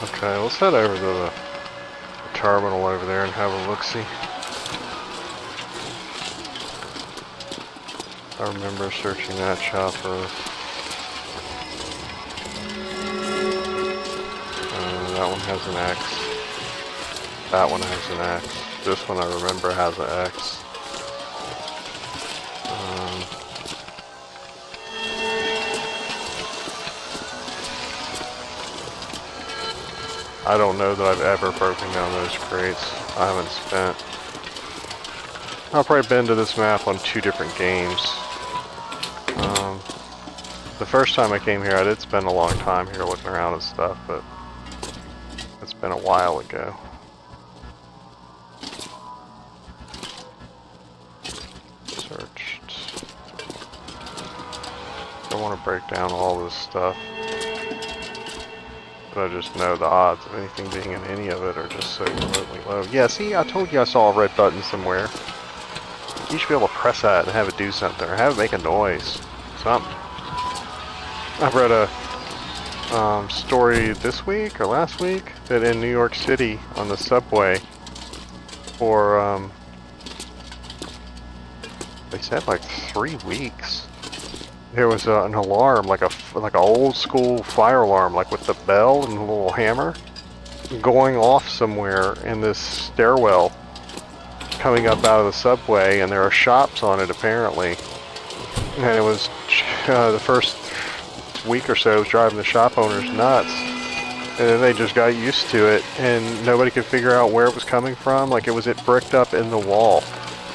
Okay, let's head over to the terminal over there and have a look-see. I remember searching that chopper. That one has an X. That one has an X. This one I remember has an X. I don't know that I've ever broken down those crates. I haven't spent. I've probably been to this map on 2 different games. The first time I came here, I did spend a long time here looking around and stuff, but it's been a while ago. Searched. I want to break down all this stuff. But I just know the odds of anything being in any of it are just so remotely low. Yeah, see, I told you I saw a red button somewhere. You should be able to press that and have it do something, or have it make a noise. Something. I read a story this week or last week that in New York City on the subway for, they said like 3 weeks. There was an alarm, like a old school fire alarm, like with the bell and the little hammer, going off somewhere in this stairwell, coming up out of the subway, and there are shops on it apparently. And it was the first week or so, it was driving the shop owners nuts, and then they just got used to it, and nobody could figure out where it was coming from. Like it bricked up in the wall.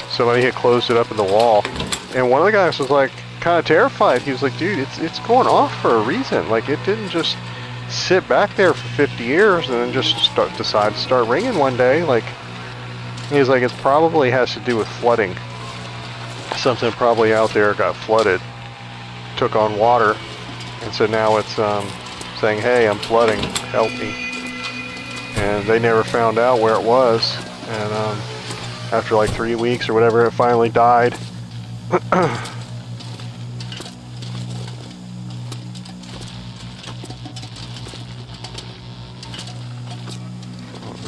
Somebody had closed it up in the wall, and one of the guys was like, kind of terrified. He was like, dude, it's going off for a reason. Like, it didn't just sit back there for 50 years and then just decide to start ringing one day. Like, he's like, it probably has to do with flooding. Something probably out there got flooded, took on water, and so now it's saying, hey, I'm flooding, help me. And they never found out where it was, and after like 3 weeks or whatever, it finally died.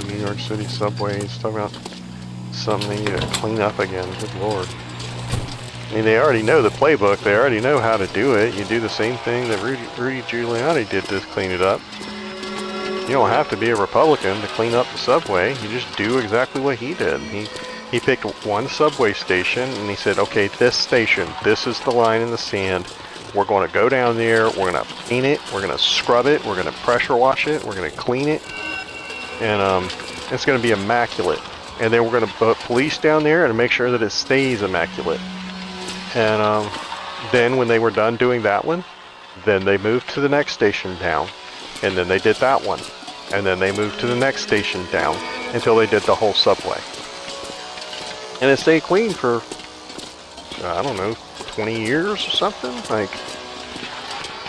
New York City subway, he's talking about something they need to clean up again. Good lord. I mean, they already know the playbook. They already know how to do it. You do the same thing that Rudy Giuliani did to clean it up. You don't have to be a Republican to clean up the subway. You just do exactly what he did. He picked one subway station and he said, okay, this station, this is the line in the sand. We're going to go down there. We're going to paint it. We're going to scrub it. We're going to pressure wash it. We're going to clean it. And it's going to be immaculate. And then we're going to put police down there and make sure that it stays immaculate. And then when they were done doing that one, then they moved to the next station down. And then they did that one. And then they moved to the next station down until they did the whole subway. And it stayed clean for, I don't know, 20 years or something. Like,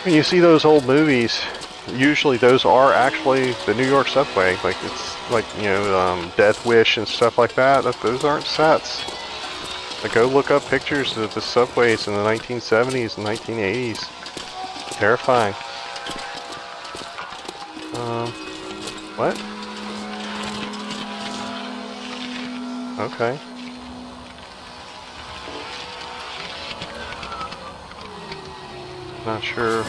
when you see those old movies, usually those are actually the New York subway. Like, it's like, you know, Death Wish and stuff like that. Those aren't sets. Like, go look up pictures of the subways in the 1970s and 1980s. Terrifying. What? Okay. Not sure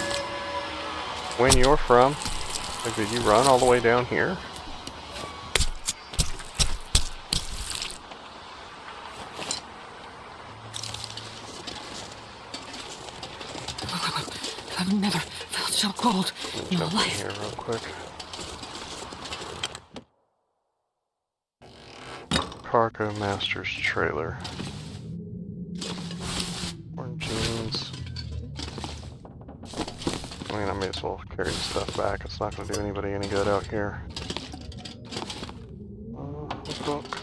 when you're from. Like, did you run all the way down here? I've never felt so cold in my life. Here real quick. Cargo Master's trailer. Orange jeans. I mean, I may as well carry the stuff back. It's not going to do anybody any good out here. Book.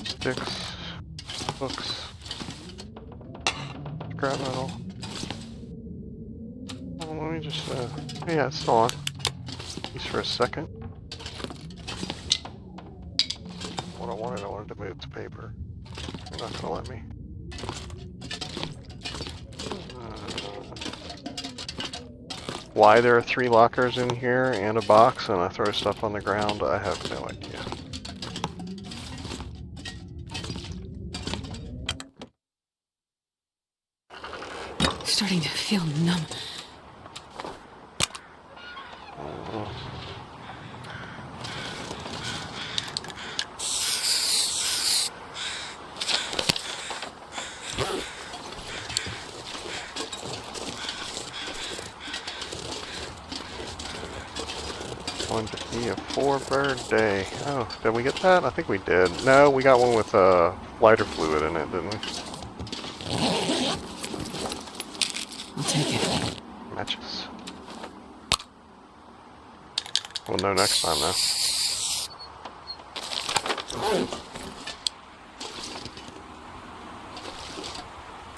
Sticks. Books. Scrap metal. Oh, let me just, yeah, it's still on. Just for a second. What I wanted to move the paper. They're not going to let me. Why there are 3 lockers in here and a box and I throw stuff on the ground, I have no idea. Starting to feel numb. Going to be a 4-bird day. Oh, did we get that? I think we did. No, we got one with lighter fluid in it, didn't we? I'll take it. Matches. We'll know next time, though.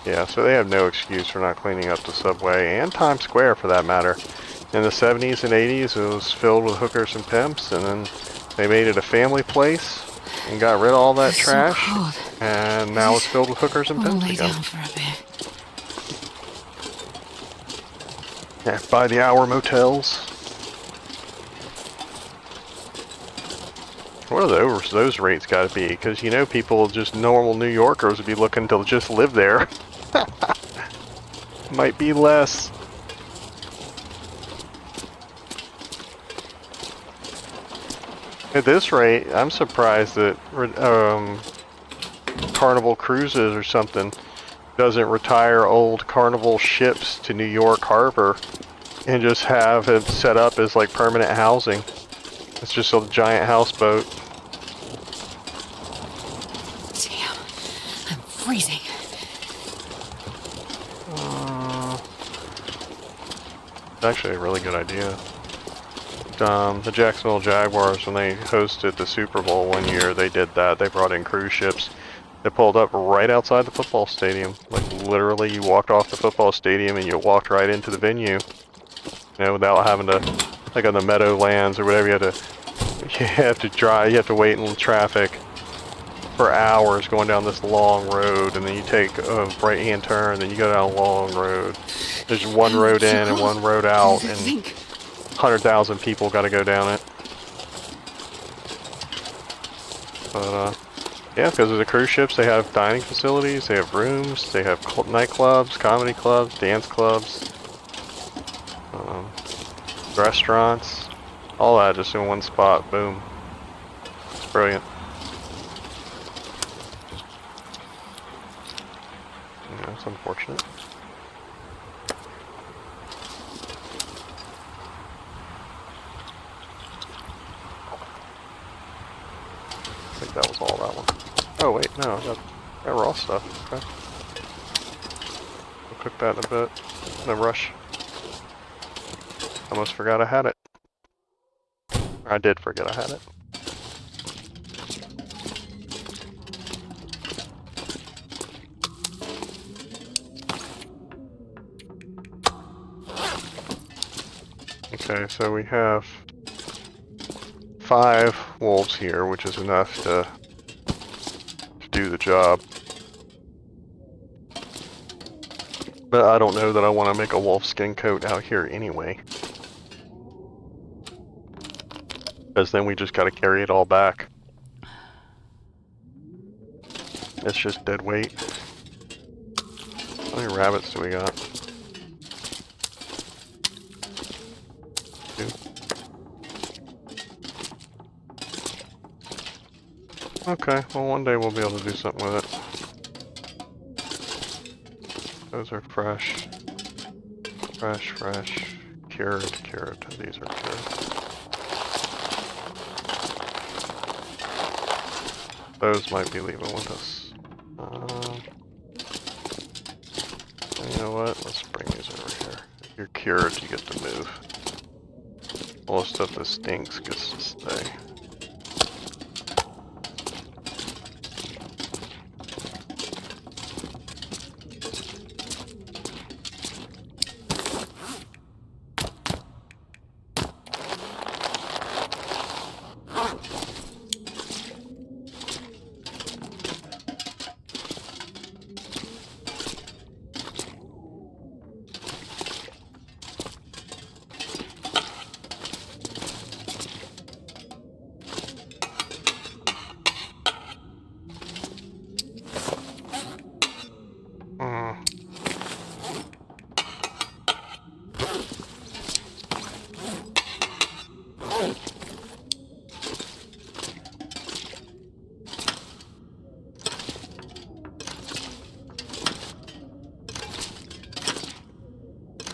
Yeah, so they have no excuse for not cleaning up the subway, and Times Square for that matter. In the 70s and 80s, it was filled with hookers and pimps, and then they made it a family place and got rid of all that trash, so cold. and now it's filled with hookers and I'll pimps lay again. down for a bit. Yeah, by the hour motels. What are those rates got to be? Because you know, people, just normal New Yorkers, would be looking to just live there. Might be less. At this rate, I'm surprised that Carnival Cruises or something doesn't retire old Carnival ships to New York Harbor and just have it set up as like permanent housing. It's just a giant houseboat. Damn, I'm freezing. It's actually a really good idea. The Jacksonville Jaguars, when they hosted the Super Bowl one year, they did that. They brought in cruise ships. They pulled up right outside the football stadium. Like literally, you walked off the football stadium and you walked right into the venue. You know, without having to, like on the Meadowlands or whatever, you have to drive. You have to wait in traffic for hours going down this long road, and then you take a right-hand turn, then you go down a long road. There's one road in and one road out, and 100,000 people got to go down it. But yeah, because of the cruise ships, they have dining facilities, they have rooms, they have nightclubs, comedy clubs, dance clubs, restaurants, all that just in one spot. Boom. It's brilliant. Yeah, it's unfortunate. I think that was all that one. Oh wait, no, I got raw stuff. Okay. We'll cook that in a bit. No rush. Almost forgot I had it. I did forget I had it. Okay, so we have 5 wolves here, which is enough to do the job. But I don't know that I want to make a wolf skin coat out here anyway. Because then we just got to carry it all back. It's just dead weight. How many rabbits do we got? 2. Okay, well one day we'll be able to do something with it. Those are fresh. Fresh, fresh. Cured, cured. These are cured. Those might be leaving with us. You know what? Let's bring these over here. If you're cured, you get to move. All the stuff that stinks gets to stay.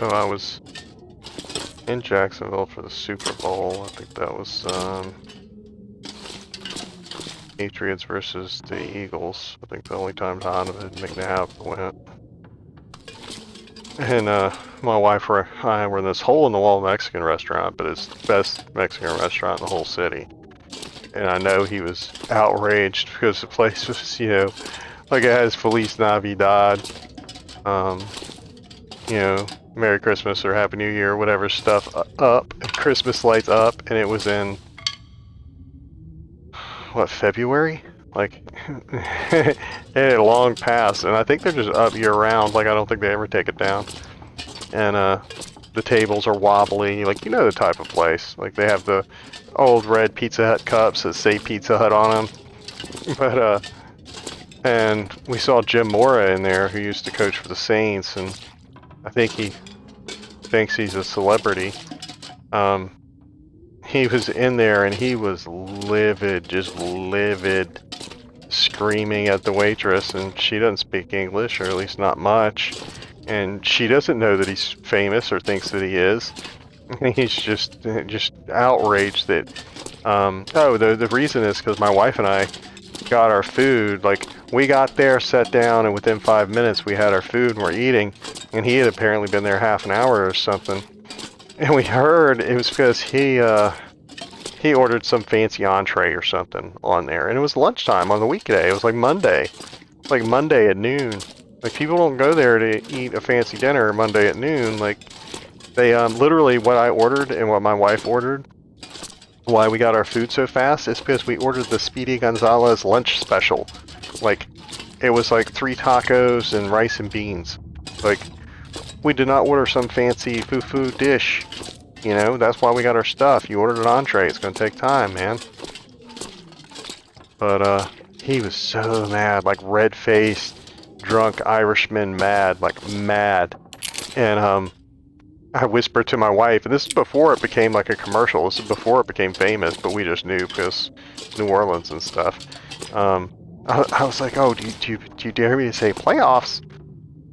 Oh, I was in Jacksonville for the Super Bowl. I think that was Patriots versus the Eagles. I think the only time Donovan McNabb went. And my wife and I were in this hole-in-the-wall Mexican restaurant, but it's the best Mexican restaurant in the whole city. And I know he was outraged because the place was, you know, like it has Feliz Navidad, you know, Merry Christmas or Happy New Year, whatever stuff up, and Christmas lights up, and it was in, what, February? Like, it had long passed, and I think they're just up year-round, like I don't think they ever take it down. And the tables are wobbly, like, you know the type of place. Like, they have the old red Pizza Hut cups that say Pizza Hut on them. But, and we saw Jim Mora in there, who used to coach for the Saints, and I think he thinks he's a celebrity. He was in there, and he was livid, just livid, screaming at the waitress, and she doesn't speak English, or at least not much. And she doesn't know that he's famous or thinks that he is. He's just outraged that. The reason is because my wife and I got our food. Like, we got there, sat down, and within 5 minutes we had our food and we're eating. And he had apparently been there half an hour or something. And we heard it was because he ordered some fancy entree or something on there. And it was lunchtime on the weekday. It was like Monday. Like Monday at noon. Like, people don't go there to eat a fancy dinner Monday at noon. Like, they, literally what I ordered and what my wife ordered, why we got our food so fast, is because we ordered the Speedy Gonzalez lunch special. Like, it was like 3 tacos and rice and beans. Like, we did not order some fancy foo-foo dish. You know, that's why we got our stuff. You ordered an entree, it's gonna take time, man. But, he was so mad, like red-faced, drunk Irishman mad, like mad. And I whispered to my wife, and this is before it became like a commercial, this is before it became famous, but we just knew because New Orleans and stuff. I was like, oh, do you dare me to say playoffs?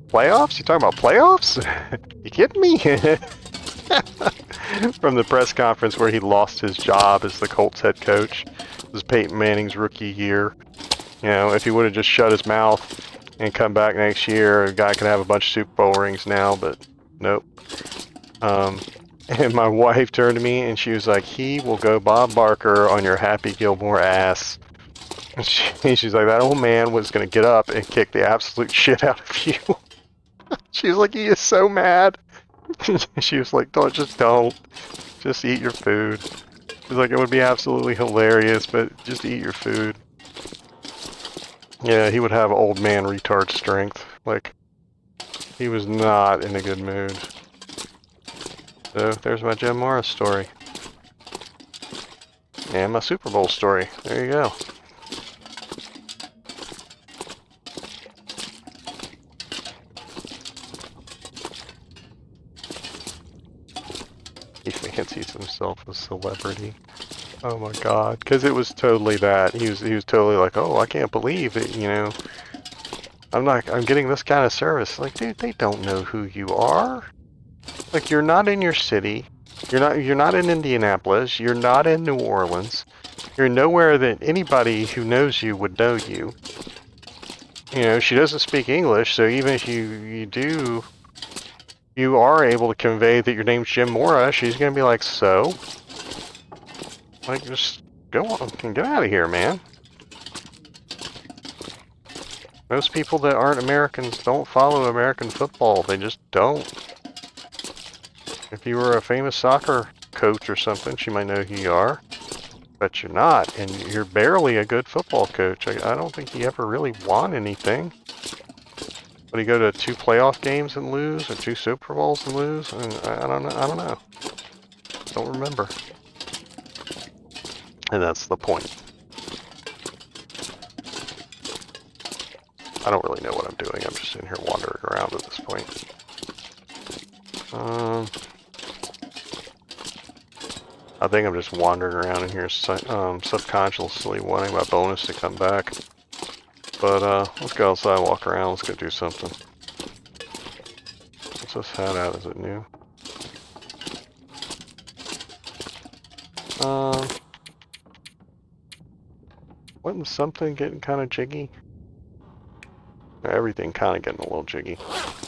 Playoffs? You talking about playoffs? You kidding me? From the press conference where he lost his job as the Colts head coach. It was Peyton Manning's rookie year. You know, if he would have just shut his mouth and come back next year, a guy could have a bunch of Super Bowl rings now, but nope. And my wife turned to me and she was like, he will go Bob Barker on your Happy Gilmore ass. And she's like, that old man was going to get up and kick the absolute shit out of you. She was like, he is so mad. She was like, don't. Just eat your food. She was like, it would be absolutely hilarious, but just eat your food. Yeah, he would have old man retard strength. Like, he was not in a good mood. So, there's my Jim Morris story. And my Super Bowl story. There you go. He fancies himself a celebrity. Oh my god, because it was totally that. He was totally like, oh, I can't believe it, you know. I'm getting this kind of service. Like, dude, they don't know who you are. Like, you're not in your city. You're not in Indianapolis. You're not in New Orleans. You're nowhere that anybody who knows you would know you. You know, she doesn't speak English, so even if you do, you are able to convey that your name's Jim Mora. She's gonna be like, so? Like, just go on, get out of here, man. Most people that aren't Americans don't follow American football. They just don't. If you were a famous soccer coach or something, she might know who you are. But you're not, and you're barely a good football coach. I don't think he ever really won anything. But he go to 2 playoff games and lose, or 2 Super Bowls and lose? And I don't know. Don't remember. And that's the point. I don't really know what I'm doing. I'm just in here wandering around at this point. I think I'm just wandering around in here subconsciously wanting my bonus to come back. But let's go outside, walk around, let's go do something. this hat at? Is it new? Wasn't something getting kind of jiggy? Everything kind of getting a little jiggy.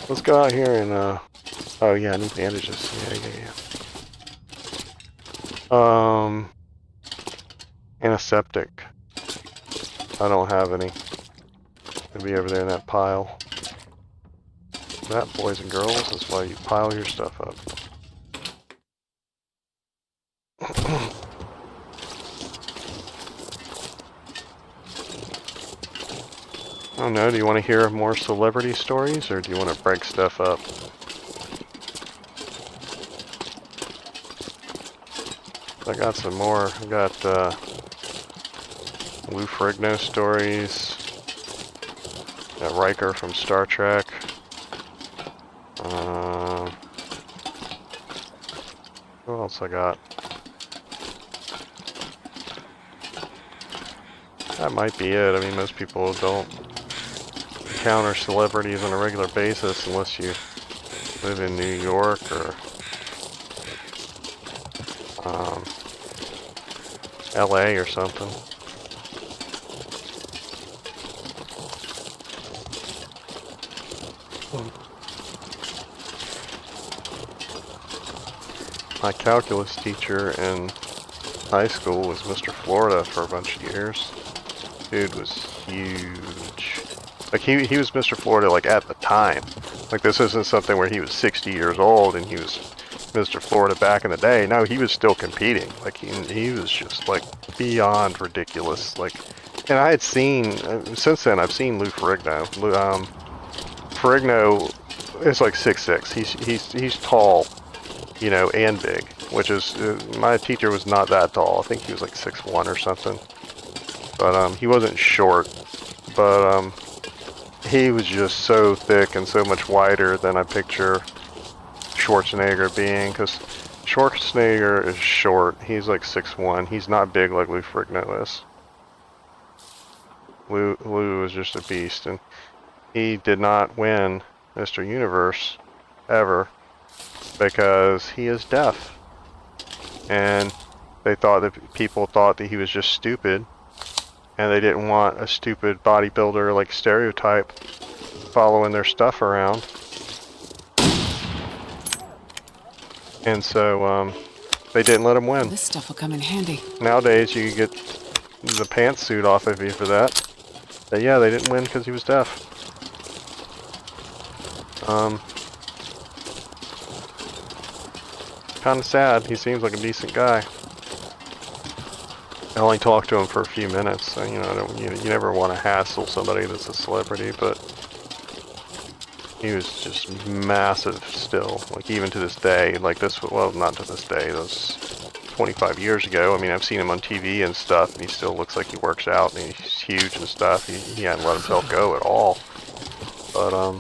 Let's go out here and, oh yeah, I need bandages. Yeah. Antiseptic. I don't have any. It'll be over there in that pile. That, boys and girls, is why you pile your stuff up. I don't know, do you want to hear more celebrity stories, or do you want to break stuff up? I got some more. I got, Lou Ferrigno stories. Got Riker from Star Trek. Who else I got? That might be it. I mean, most people don't encounter celebrities on a regular basis unless you live in New York or LA or something. My calculus teacher in high school was Mr. Florida for a bunch of years. Dude was huge. Like, he was Mr. Florida, like, at the time. Like, this isn't something where he was 60 years old and he was Mr. Florida back in the day. No, he was still competing. Like, he was just, like, beyond ridiculous. Like, and I had seen, since then, I've seen Lou Ferrigno. Ferrigno is like 6'6". He's tall, you know, and big, which is, my teacher was not that tall. I think he was like 6'1" or something. But, he wasn't short. But, he was just so thick and so much wider than I picture Schwarzenegger being, because Schwarzenegger is short. He's like 6'1". He's not big like Lou Ferrigno is. Lou is just a beast, and he did not win Mr. Universe ever because he is deaf. And they thought that people thought that he was just stupid, and they didn't want a stupid bodybuilder like stereotype following their stuff around. And so they didn't let him win. This stuff will come in handy. Nowadays you can get the pantsuit off of you for that. But yeah, they didn't win because he was deaf. Kind of sad. He seems like a decent guy. I only talked to him for a few minutes, so, you know, you never want to hassle somebody that's a celebrity, but he was just massive still. Like, even to this day, like this, well, not to this day, that was 25 years ago. I mean, I've seen him on TV and stuff, and he still looks like he works out, and he's huge and stuff. He hadn't let himself go at all. But,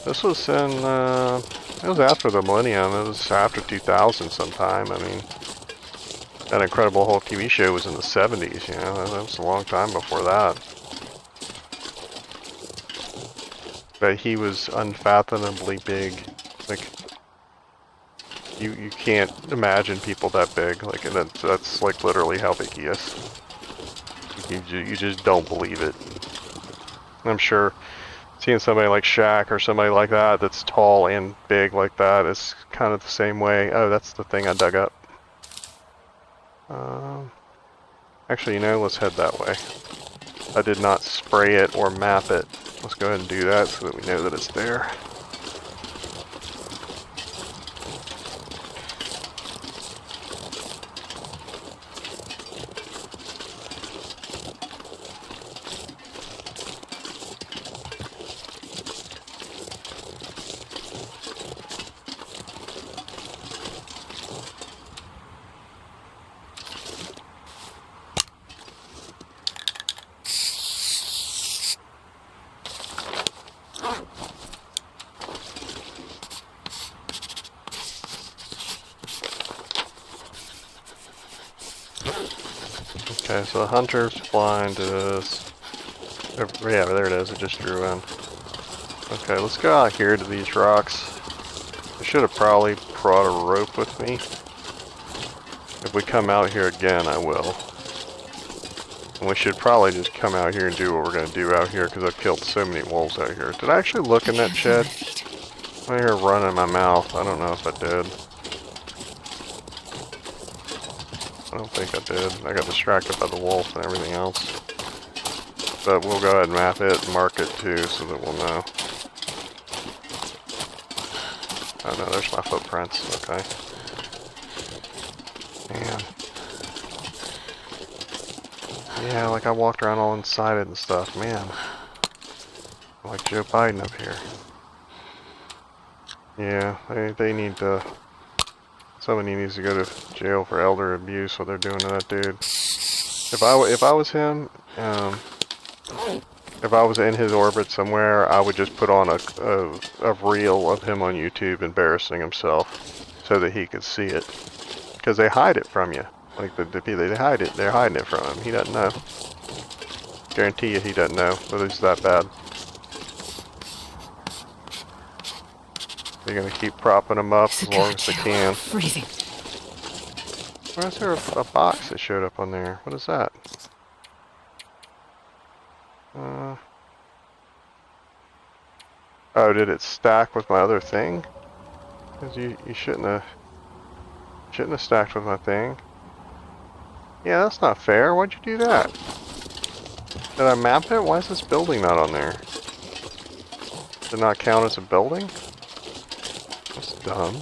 this was in, it was after the millennium. It was after 2000 sometime. I mean, that Incredible Hulk TV show was in the 70s, you know, that was a long time before that. But he was unfathomably big. Like, you can't imagine people that big. Like, and that's like literally how big he is. You just don't believe it. I'm sure seeing somebody like Shaq or somebody like that that's tall and big like that is kind of the same way. Oh, that's the thing I dug up. Actually, you know, let's head that way. I did not spray it or map it. Let's go ahead and do that so that we know that it's there. Okay, so the hunter's blind is... Yeah, there it is, it just drew in. Okay, let's go out here to these rocks. should have probably brought a rope with me. If we come out here again, I will. And we should probably just come out here and do what we're going to do out here, because I've killed so many wolves out here. Did I actually look in that shed? I hear running in my mouth. I don't know if I did. I don't think I did. I got distracted by the wolf and everything else. But we'll go ahead and map it and mark it too, so that we'll know. Oh no, there's my footprints. Okay. Man. Yeah, like I walked around all inside it and stuff. Man. I'm like Joe Biden up here. Yeah, they need to... Somebody needs to go to jail for elder abuse, what they're doing to that dude. If I was him, if I was in his orbit somewhere, I would just put on a reel of him on YouTube embarrassing himself so that he could see it. Because they hide it from you. Like, they hide it. They're hiding it from him. He doesn't know. Guarantee you he doesn't know that it's that bad. They're going to keep propping him up as long as they can. Freezing. Why is there a box that showed up on there? What is that? Oh, did it stack with my other thing? Because you shouldn't have stacked with my thing. Yeah, that's not fair. Why'd you do that? Did I map it? Why is this building not on there? Did it not count as a building? That's dumb.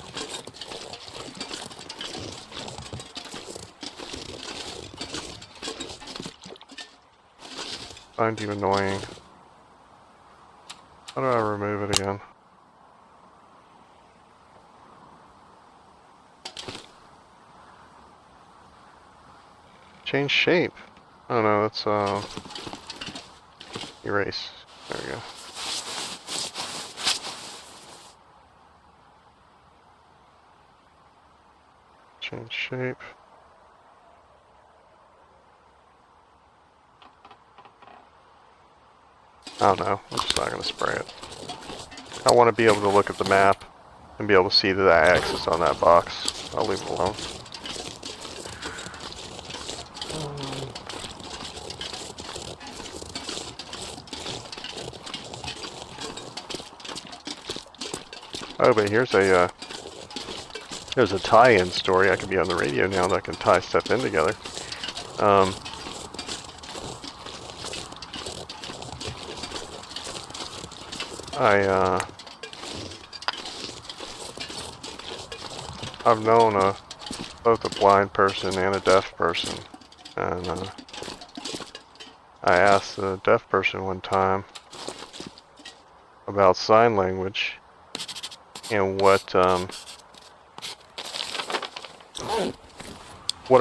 Find you annoying. How do I remove it again? Change shape. Oh no, that's erase. There we go. Change shape. I don't know. I'm just not going to spray it. I want to be able to look at the map and be able to see the axis on that box. I'll leave it alone. Oh, but here's a tie-in story. I could be on the radio now that I can tie stuff in together. I've known both a blind person and a deaf person, and I asked the deaf person one time about sign language and what are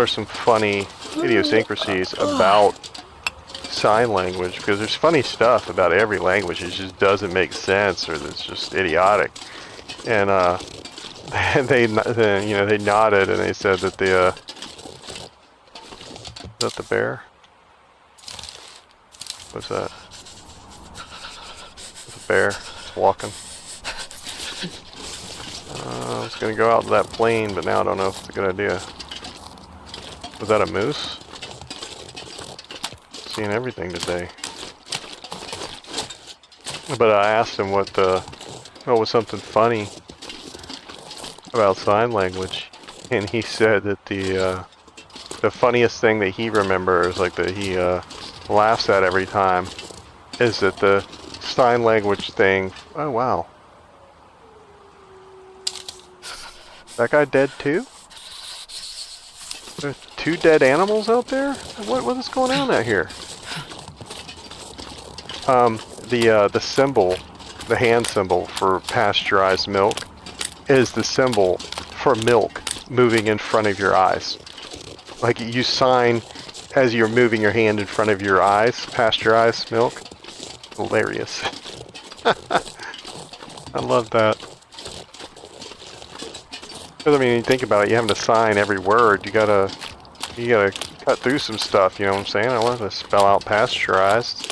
some funny idiosyncrasies about sign language, because there's funny stuff about every language. It just doesn't make sense, or it's just idiotic. And they nodded and they said that is that the bear? What's that? It's a bear. It's walking. I was gonna go out to that plane, but now I don't know if it's a good idea. Was that a moose? Seeing everything today. But I asked him what was something funny about sign language, and he said that the funniest thing that he remembers, like that he laughs at every time, is that the sign language thing. Oh wow, that guy dead too? There's 2 dead animals out there? What is going on out here? The symbol, the hand symbol for pasteurized milk, is the symbol for milk moving in front of your eyes. Like you sign as you're moving your hand in front of your eyes, pasteurized milk. Hilarious. I love that. Because I mean, you think about it, you having to sign every word. You gotta cut through some stuff. You know what I'm saying? I wanted to spell out pasteurized.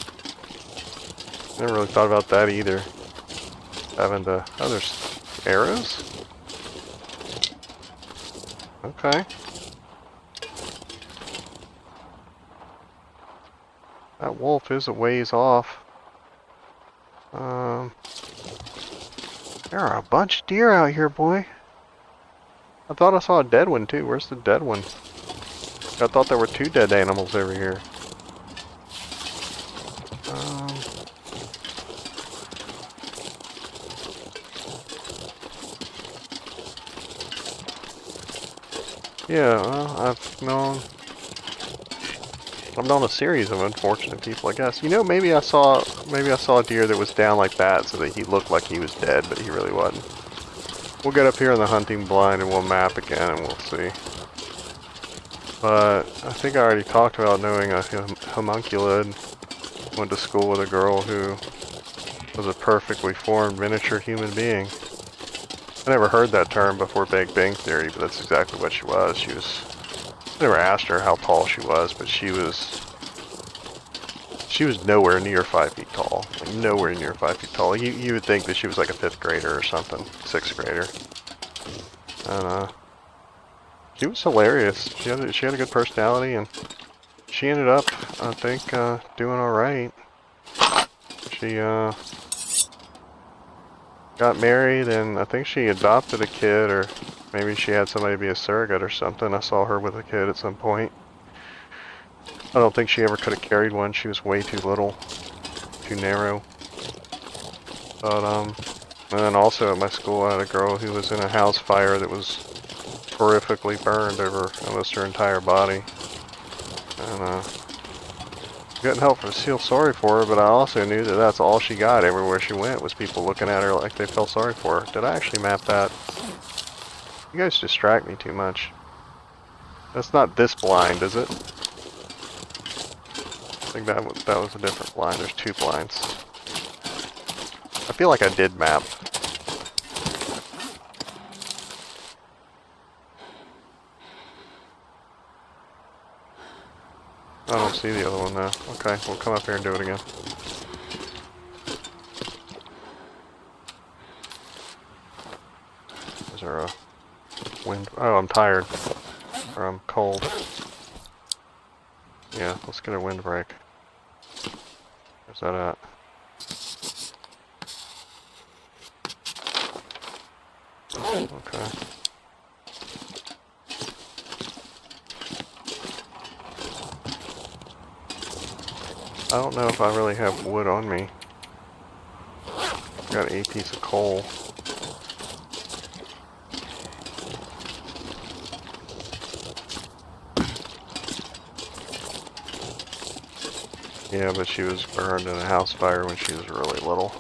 Never really thought about that either. Having to. Oh, there's arrows. Okay. That wolf is a ways off. There are a bunch of deer out here, boy. I thought I saw a dead one too. Where's the dead one? I thought there were 2 dead animals over here. Yeah, well, I've known a series of unfortunate people, I guess. You know, maybe I saw a deer that was down like that so that he looked like he was dead, but he really wasn't. We'll get up here in the hunting blind and we'll map again and we'll see. But I think I already talked about knowing a homunculid. Went to school with a girl who was a perfectly formed miniature human being. I never heard that term before Big Bang Theory, but that's exactly what she was. I never asked her how tall she was, but she was nowhere near 5 feet tall. Like, nowhere near 5 feet tall. You would think that she was like a 5th grader or something. 6th grader. And, she was hilarious. She had a good personality, and she ended up, I think, doing alright. She, got married, and I think she adopted a kid, or maybe she had somebody be a surrogate or something. I saw her with a kid at some point. I don't think she ever could have carried one. She was way too little, too narrow. But, and then also at my school I had a girl who was in a house fire that was horrifically burned over almost her entire body. And, couldn't help but feel sorry for her, but I also knew that that's all she got everywhere she went, was people looking at her like they felt sorry for her. Did I actually map that? You guys distract me too much. That's not this blind, is it? I think that was a different blind. There's 2 blinds. I feel like I did map. I don't see the other one though. Okay, we'll come up here and do it again. Is there a wind? Oh, I'm tired. Or I'm cold. Yeah, let's get a windbreak. Where's that at? Okay. I don't know if I really have wood on me. Got a piece of coal. Yeah, but she was burned in a house fire when she was really little.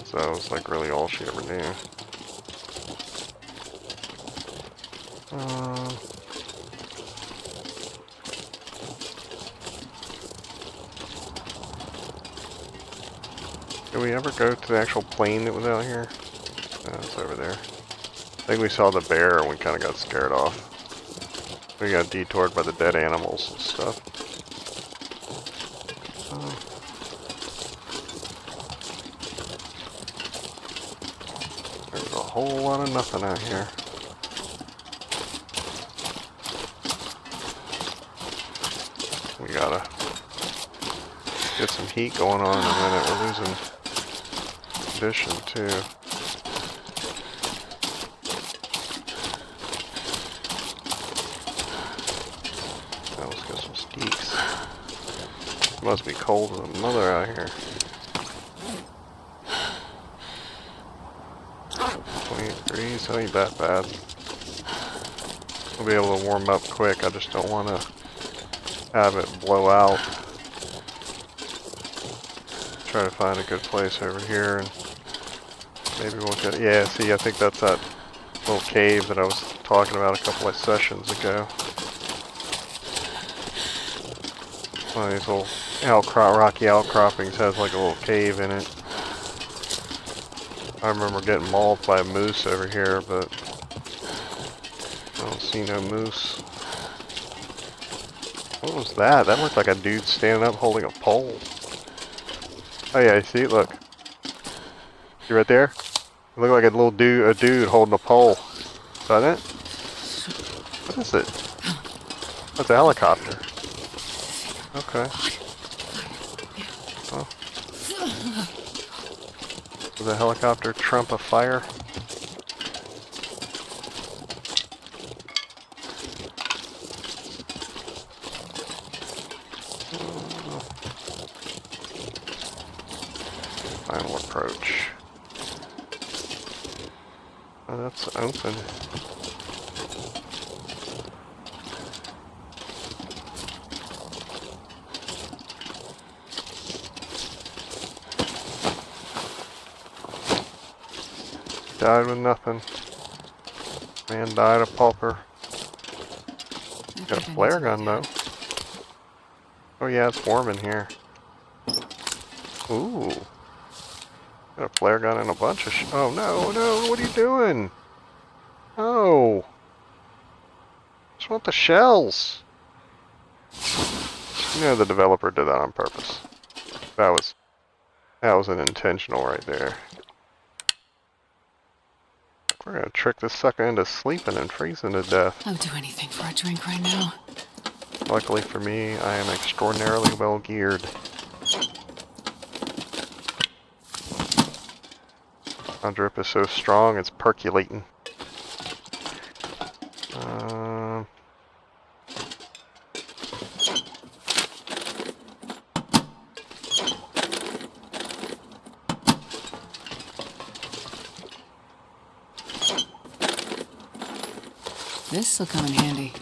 So that was like really all she ever knew. Did we ever go to the actual plane that was out here? No, it's over there. I think we saw the bear and we kind of got scared off. We got detoured by the dead animals and stuff. There's a whole lot of nothing out here. We gotta get some heat going on in a minute. We're losing condition too. Now let's get some steaks. It must be cold as a mother out here. 28 degrees, that ain't that bad. We'll be able to warm up quick. I just don't want to have it blow out. Try to find a good place over here, and maybe we'll get. Yeah, see, I think that's that little cave that I was talking about a couple of sessions ago. One of these little rocky outcroppings has like a little cave in it. I remember getting mauled by a moose over here, but I don't see no moose. What was that? That looked like a dude standing up holding a pole. Oh yeah, see, look. You right there? It looked like a dude holding a pole. Doesn't it? What is it? That's a helicopter. Okay. Well, does a helicopter trump a fire? Final approach. Oh, that's open. Died with nothing. Man died a pauper. Got a flare gun though. Oh yeah, it's warm in here. Ooh. Got a flare gun and a bunch of oh no, no, what are you doing? Oh. Just want the shells. You know the developer did that on purpose. That was an intentional right there. We're gonna trick this sucker into sleeping and freezing to death. I'll do anything for a drink right now. Luckily for me, I am extraordinarily well geared. My drip is so strong, it's percolating. This'll come in handy.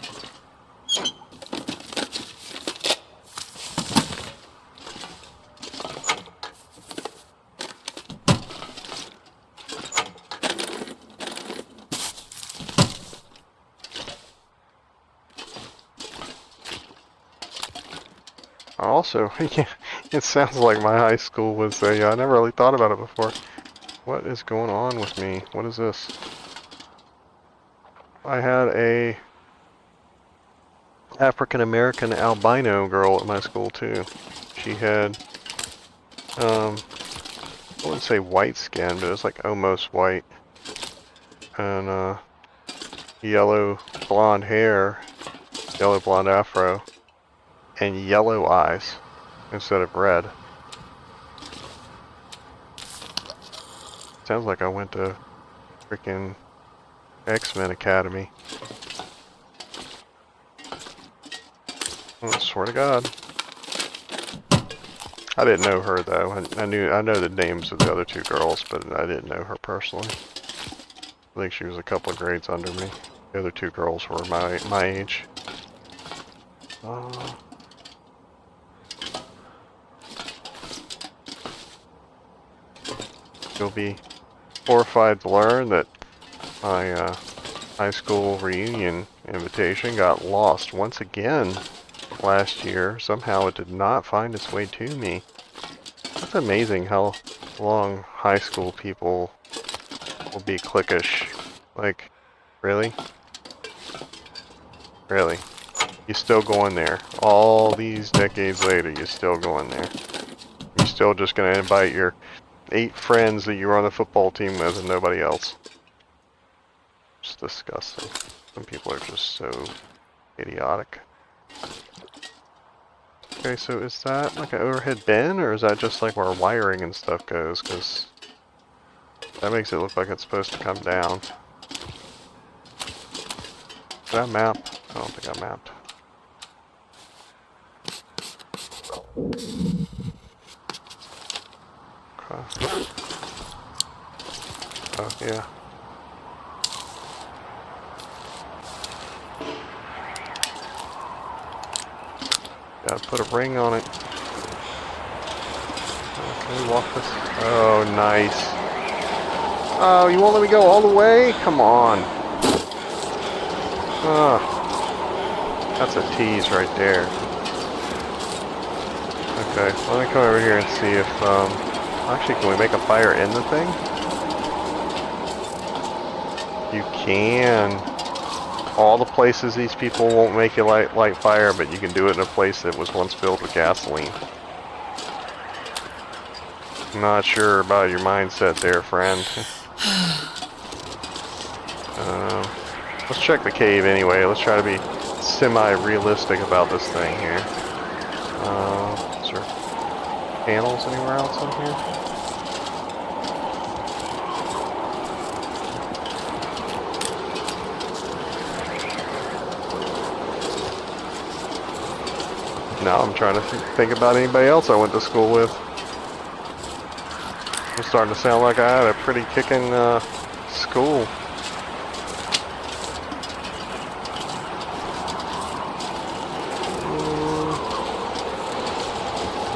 Also, yeah, it sounds like my high school was a, I never really thought about it before. What is going on with me? What is this? I had a African-American albino girl at my school too. She had, I wouldn't say white skin, but it was like almost white. And, yellow blonde hair, yellow blonde afro, and yellow eyes instead of red. Sounds like I went to freaking X-Men Academy. I swear to God. I didn't know her though. I know the names of the other two girls, but I didn't know her personally. I think she was a couple of grades under me. The other two girls were my age. You'll be horrified to learn that my high school reunion invitation got lost once again last year. Somehow it did not find its way to me. It's amazing how long high school people will be cliquish. Like, really? Really? You still going there? All these decades later, you're still going there. You're still just gonna invite your 8 friends that you were on the football team with and nobody else. It's disgusting. Some people are just so idiotic. Okay, so is that like an overhead bin, or is that just like where wiring and stuff goes? Because that makes it look like it's supposed to come down. Did I map? I don't think I mapped. Okay. Oh, yeah. Gotta put a ring on it. Can we walk this? Oh, nice. Oh, you won't let me go all the way? Come on. Oh, that's a tease right there. Okay, let me come over here and see if, actually, can we make a fire in the thing? You can. All the places these people won't make you light fire, but you can do it in a place that was once filled with gasoline. I'm not sure about your mindset there, friend. Let's check the cave anyway. Let's try to be semi-realistic about this thing here. Is there panels anywhere else in here? Now I'm trying to think about anybody else I went to school with. I'm starting to sound like I had a pretty kicking school.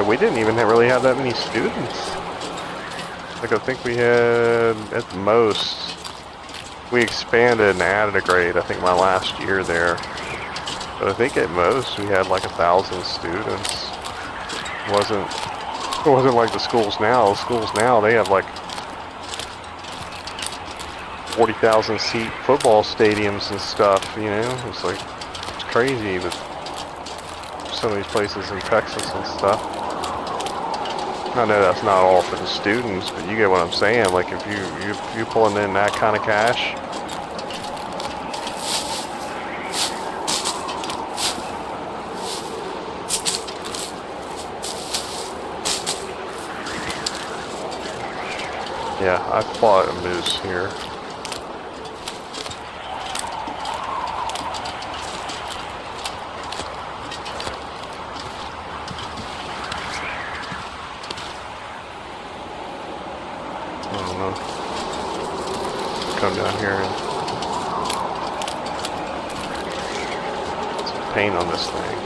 We didn't even really have that many students. Like I think we had, at the most, we expanded and added a grade, I think my last year there. But I think at most we had like 1,000 students. It wasn't like the schools now. The schools now, they have like 40,000 seat football stadiums and stuff, you know? It's like, it's crazy, but some of these places in Texas and stuff. I know that's not all for the students, but you get what I'm saying. Like if you pulling in that kind of cash, yeah, I fought a moose here. Come down here and put some paint on this thing.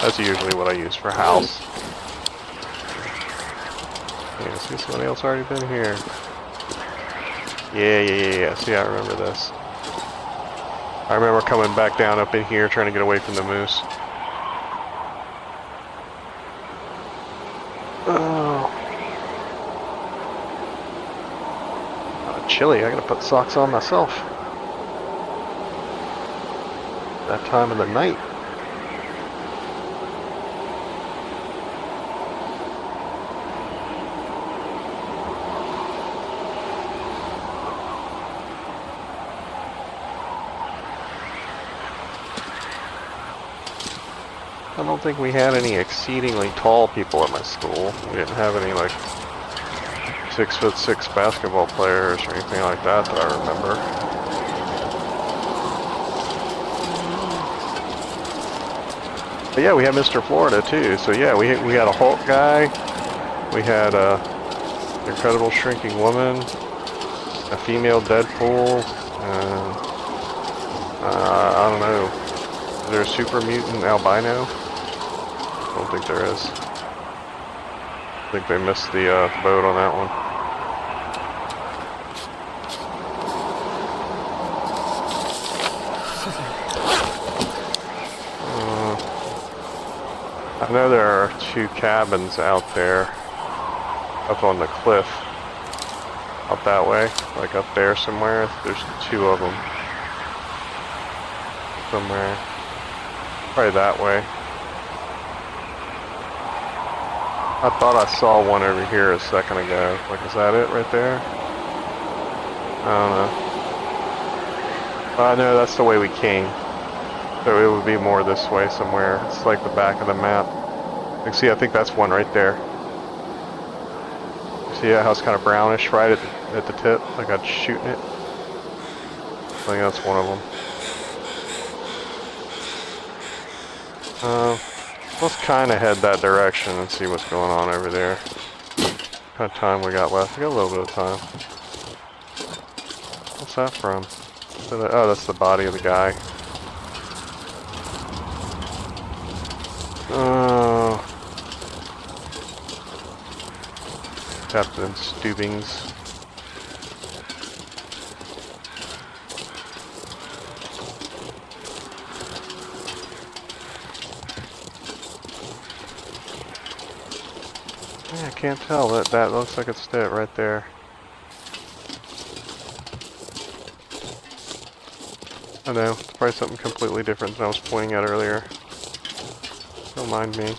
That's usually what I use for house. Yeah, see somebody else already been here. Yeah. See, I remember this. I remember coming back down up in here trying to get away from the moose. Chilly, I gotta put socks on myself. That time of the night. I don't think we had any exceedingly tall people at my school. We didn't have any like 6'6" basketball players or anything like that that I remember. But yeah, we had Mr. Florida too. So yeah, we had a Hulk guy, we had a incredible shrinking woman, a female Deadpool, I don't know. Is there a super mutant albino? I don't think there is. I think they missed the boat on that one. I know there are 2 cabins out there, up on the cliff, up that way, like up there somewhere. There's 2 of them, somewhere, probably that way. I thought I saw one over here a second ago. Like, is that it right there? I don't know. But I know that's the way we came. So it would be more this way somewhere. It's like the back of the map. You see, I think that's one right there. You see how it's kind of brownish right at the tip? Like I'm shooting it. I think that's one of them. Let's kind of head that direction and see what's going on over there. What kind of time we got left? We got a little bit of time. What's that from? Oh, that's the body of the guy. Oh. Captain Steubings. Yeah, I can't tell. That looks like it's it right there. I know, it's probably something completely different than I was pointing at earlier. Don't mind me.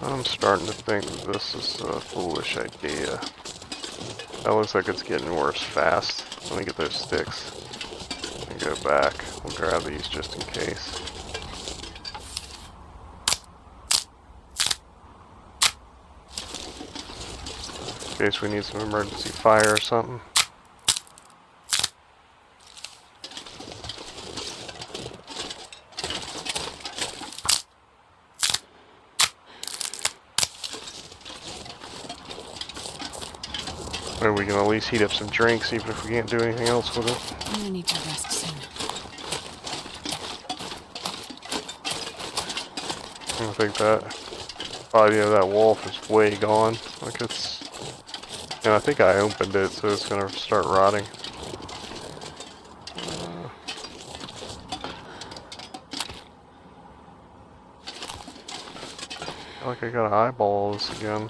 I'm starting to think that this is a foolish idea. That looks like it's getting worse fast. Let me get those sticks and go back. We'll grab these just in case. In case we need some emergency fire or something. Or we can at least heat up some drinks even if we can't do anything else with it. I'm gonna need to rest soon. I think that body of that wolf is way gone. Like it's, and I think I opened it, so it's gonna start rotting. I feel like I gotta eyeball this again.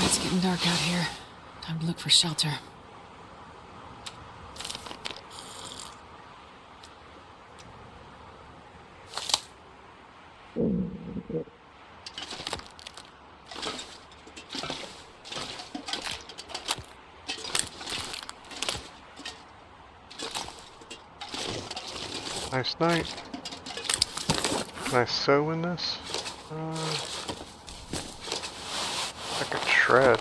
It's getting dark out here. Time to look for shelter. Nice night. Can I sew in this? I could shred.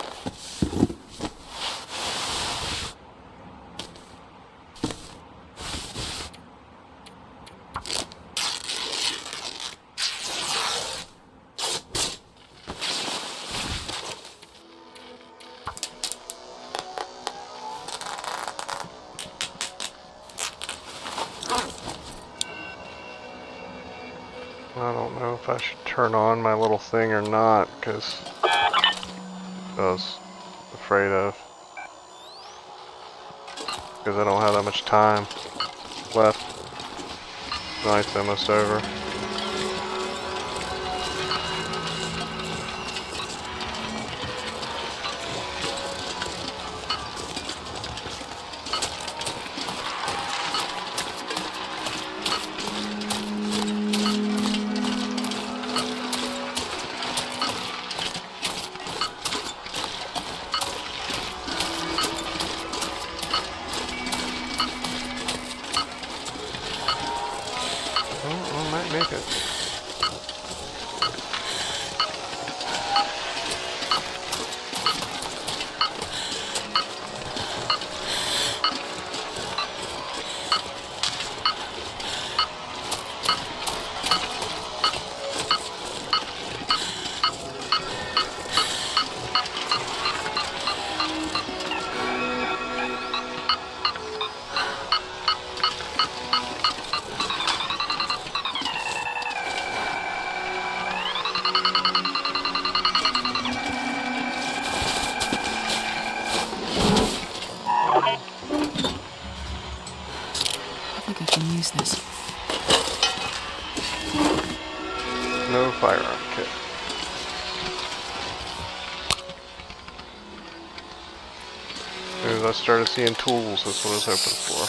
I don't know if I should turn on my little thing or not, because I was afraid of. Because I don't have that much time left. Night's almost over. I might make it. I think I can use this. No firearm kit. I started seeing tools. That's what I was hoping for.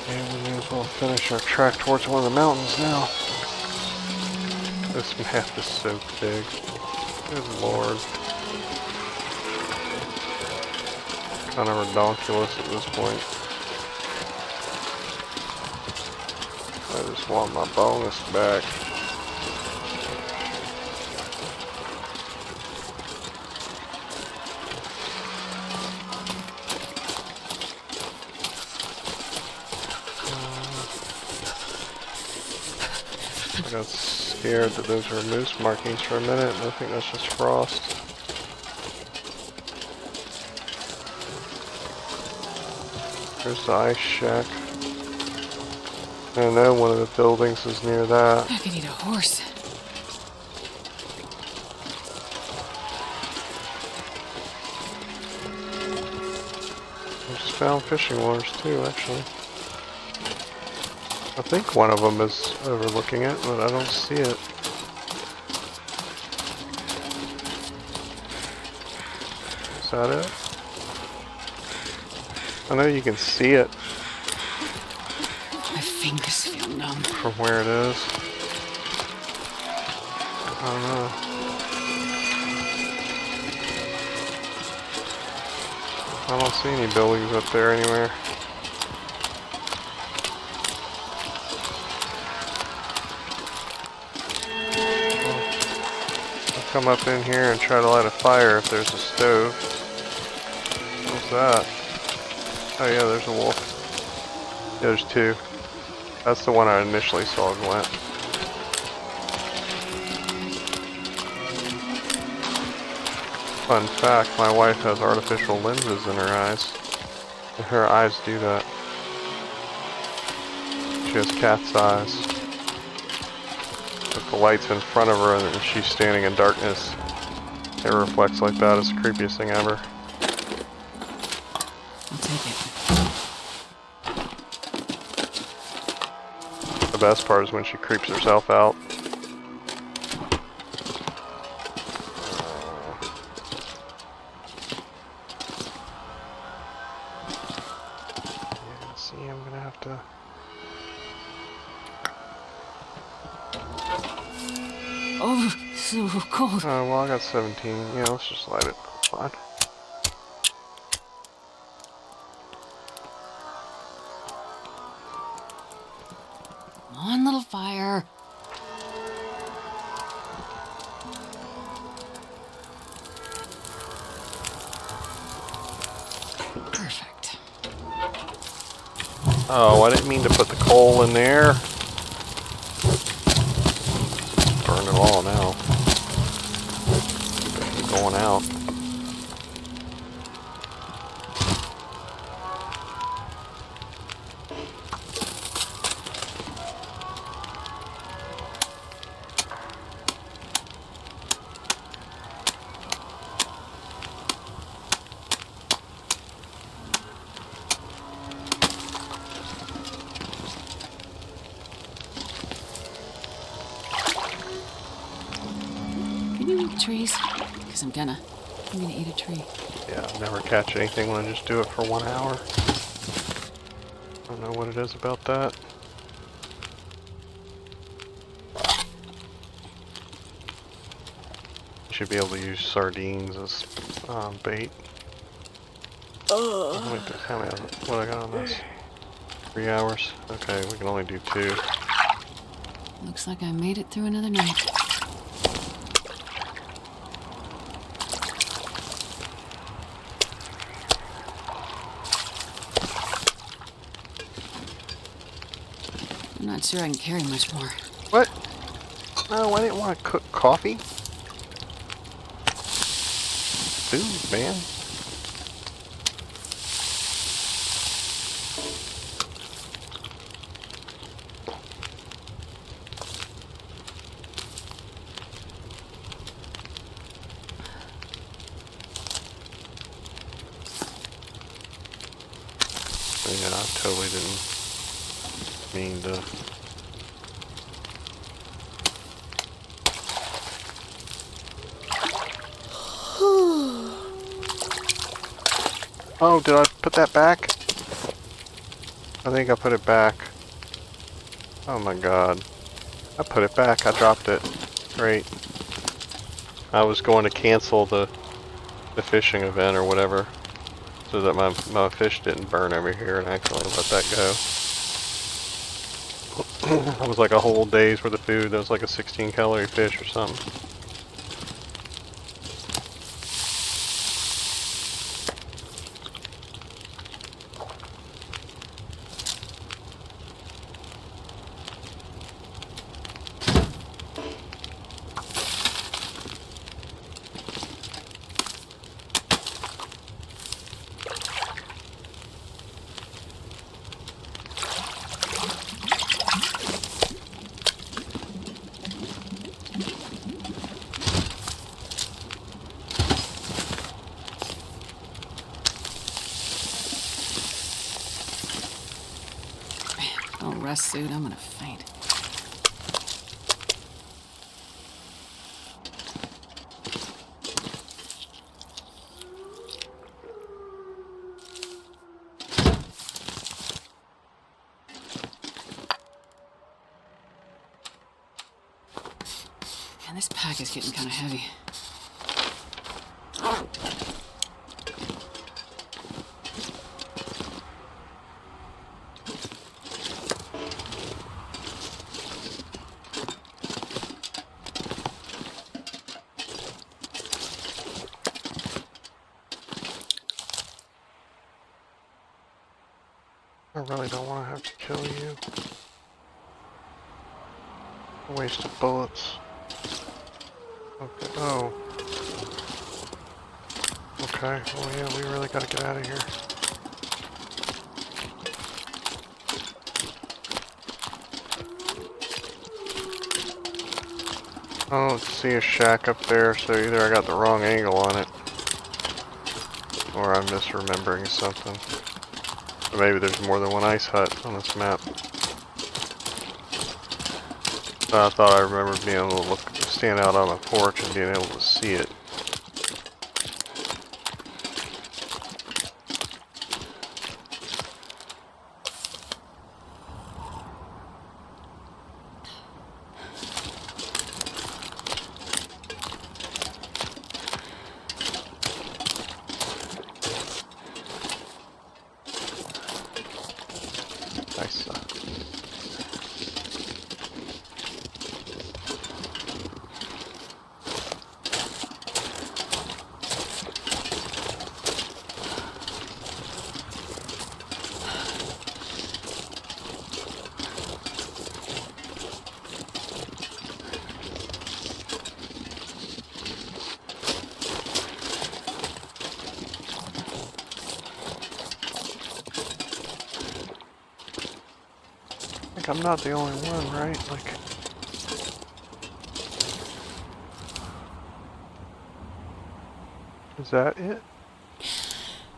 And we may as well finish our trek towards one of the mountains now. This map is so big. Good lord. Kind of redonkulous at this point. I just want my bonus back. I got scared that those were moose markings for a minute, and I think that's just frost. There's the ice shack. I know one of the buildings is near that. I could eat a horse. I just found fishing lures too, actually. I think one of them is overlooking it, but I don't see it. Is that it? I know you can see it My fingers feel numb. from where it is. I don't know. I don't see any buildings up there anywhere. I'll come up in here and try to light a fire if there's a stove. What's that? Oh yeah, there's a wolf. Yeah, there's two. That's the one I initially saw glint. Fun fact, my wife has artificial lenses in her eyes. And her eyes do that. She has cat's eyes. If the light's in front of her and she's standing in darkness, it reflects like that. It's the creepiest thing ever. I'll take it. The best part is when she creeps herself out. Yeah, see, I'm gonna have to... Oh, so cold. Oh, well, I got 17. Yeah, let's just light it. It's fine. Come on, little fire. Perfect. Oh, I didn't mean to put the coal in there. Burn it all now. Keep going out. Can you eat trees? Because I'm gonna eat a tree. Yeah, I'll never catch anything when I just do it for 1 hour. I don't know what it is about that. You should be able to use sardines as bait. Wait, how many? What I got on this? 3 hours. Okay, we can only do 2. Looks like I made it through another night. I'm not sure I can carry much more. What? No, I didn't want to cook coffee. Food, man. Yeah, I totally didn't mean to. Oh, did I put that back? I think I put it back. Oh my god. I put it back. I dropped it. Great. I was going to cancel the fishing event or whatever, so that my fish didn't burn over here, and I accidentally let that go. That was like a whole day's worth of food. That was like a 16-calorie fish or something. Oh, rest suit. I'm gonna faint. Man, this pack is getting kind of heavy. I really don't want to have to kill you. A waste of bullets. Okay. Oh. Okay. Well, yeah, we really gotta get out of here. I don't see a shack up there, so either I got the wrong angle on it, or I'm misremembering something. Or maybe there's more than one ice hut on this map. I thought I remembered being able to look, stand out on a porch and being able to see it. Nice. I'm not the only one, right? Like, is that it?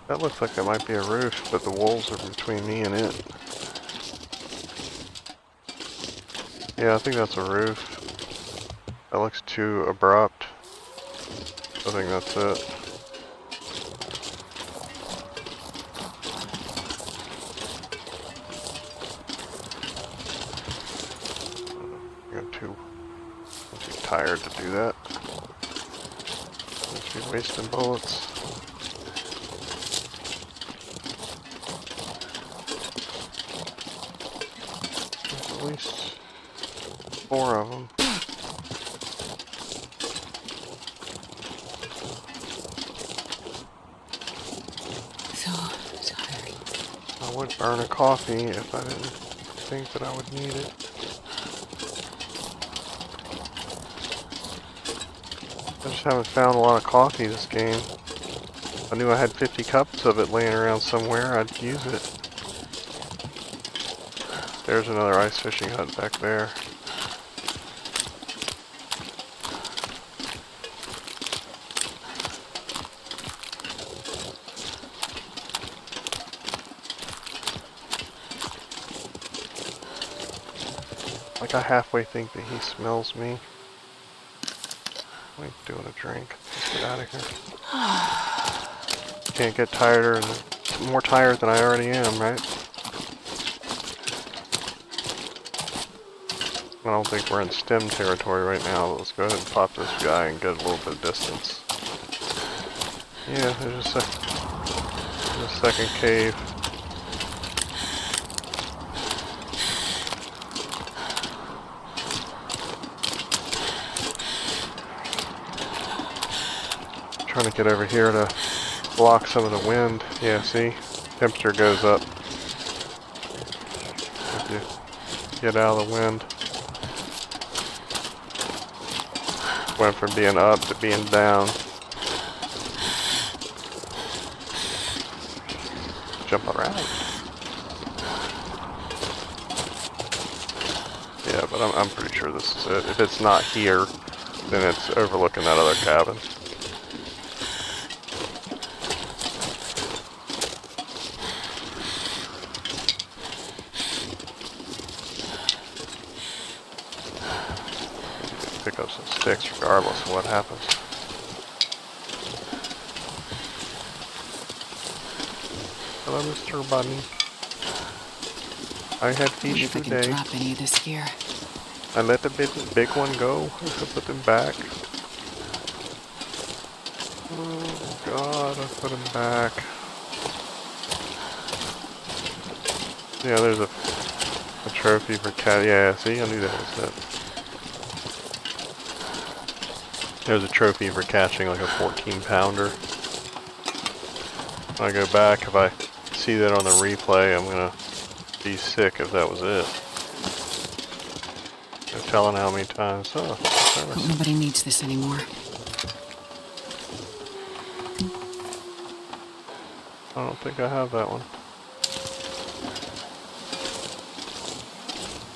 That looks like that might be a roof, but the wolves are between me and it. Yeah, I think that's a roof. That looks too abrupt. I think that's it. I'm too tired to do that. Must be wasting bullets. There's at least 4 of them. So tired. I would burn a coffee if I didn't think that I would need it. I just haven't found a lot of coffee this game. If I knew I had 50 cups of it laying around somewhere, I'd use it. There's another ice fishing hut back there. Like I halfway think that he smells me. I'm doing a drink. Let's get out of here. Can't get tired and more tired than I already am, right? I don't think we're in STEM territory right now. Let's go ahead and pop this guy and get a little bit of distance. Yeah, there's a second cave. Trying to get over here to block some of the wind. Yeah, see? Temperature goes up. If you get out of the wind. Went from being up to being down. Jump around. Yeah, but I'm pretty sure this is it. If it's not here, then it's overlooking that other cabin. Pick up some sticks regardless of what happens. Hello, Mr. Bunny. I had I wonder fish if I can today. drop any of this gear. I let the big one go. I put them back. Oh God, I put them back. Yeah, there's a trophy for cat. Yeah, see, I knew that was it. There's a trophy for catching like a 14-pounder. When I go back, if I see that on the replay, I'm gonna be sick if that was it. No telling how many times. Oh, Hope nobody needs this anymore. I don't think I have that one.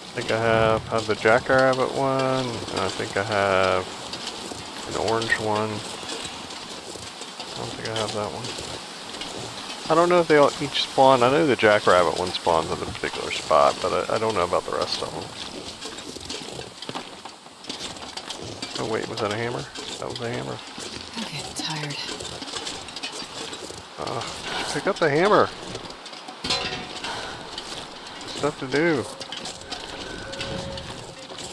I think I have the jackrabbit one, and I think I have an orange one. I don't think I have that one. I don't know if they all each spawn. I know the jackrabbit one spawns at a particular spot, but I don't know about the rest of them. Oh wait, was that a hammer? That was a hammer. I'm getting tired. Just pick up the hammer. Stuff to do.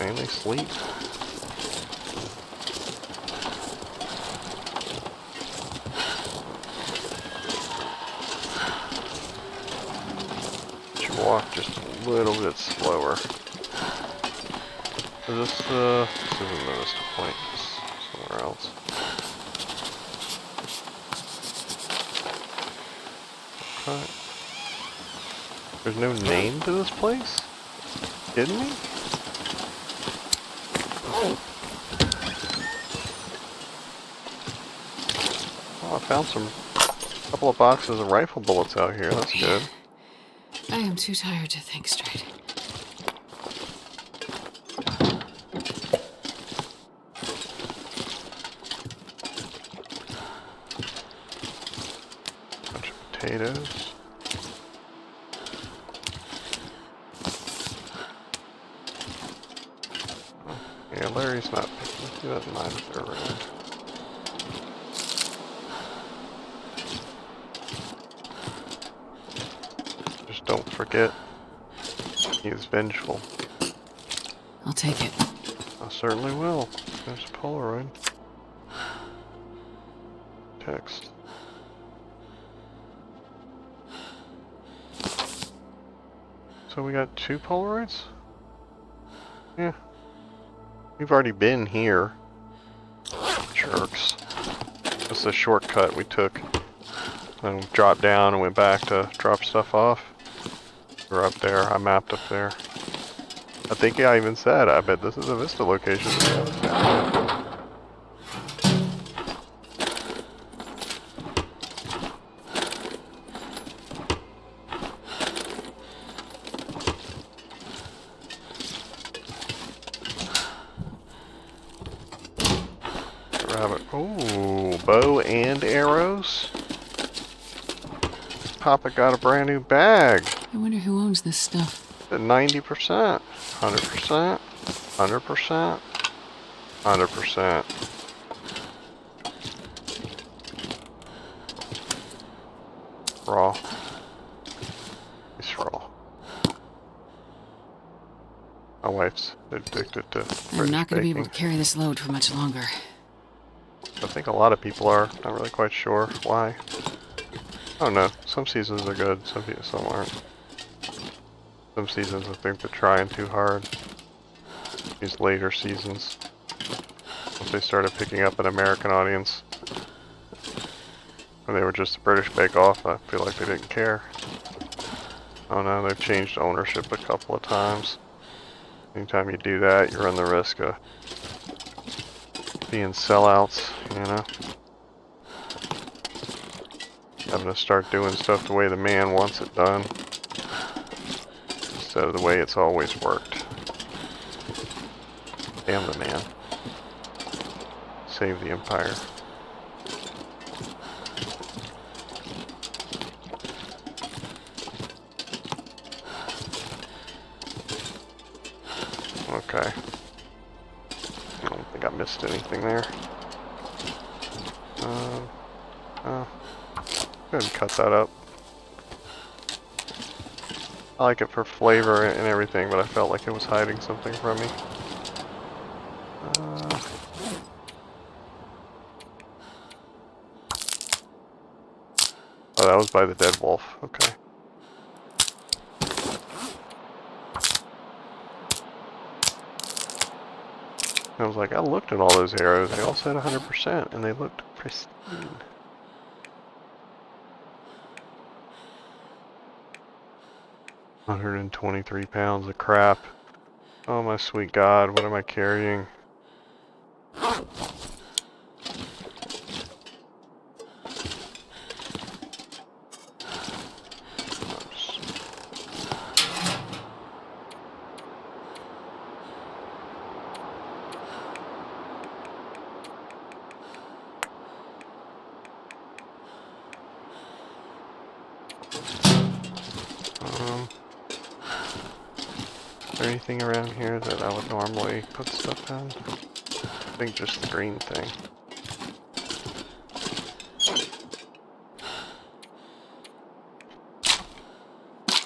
Mainly sleep. Should walk just a little bit slower. Is this isn't this point? This is somewhere else. Okay. There's no name to this place? Kidding me? Oh, I found a couple of boxes of rifle bullets out here. That's good. I am too tired to think straight. Bunch of potatoes. Oh, yeah, Larry's not picking. He doesn't mind if they're around. Just don't forget, he is vengeful. I'll take it. I certainly will. There's a Polaroid. Text. So we got 2 Polaroids? Yeah. We've already been here. Jerks. This is a shortcut we took. And dropped down and went back to drop stuff off. We're up there. I mapped up there. I think I even said, I bet this is a Vista location. Rabbit. Ooh, bow and arrows. Papa got a brand new bag. I wonder who owns this stuff. At 90%, 100%, 100%, 100%. Raw. It's raw. My wife's addicted to I'm British not going to be able baking. to carry this load for much longer. I think a lot of people are. Not really quite sure why. I don't know. Some seasons are good, some aren't. Some seasons I think they're trying too hard. These later seasons. Once they started picking up an American audience. When they were just a British Bake Off, I feel like they didn't care. Oh no, they've changed ownership a couple of times. Anytime you do that, you run the risk of being sellouts, you know? Having to start doing stuff the way the man wants it done. Instead of the way it's always worked. Damn the man. Save the empire. Okay. I don't think I missed anything there. Go ahead and cut that up. I like it for flavor and everything, but I felt like it was hiding something from me. Oh, that was by the dead wolf. Okay. I was like, I looked at all those arrows. They all said 100%, and they looked pristine. £123 of crap. Oh my sweet God, what am I carrying? Is there anything around here that I would normally put stuff in? I think just the green thing.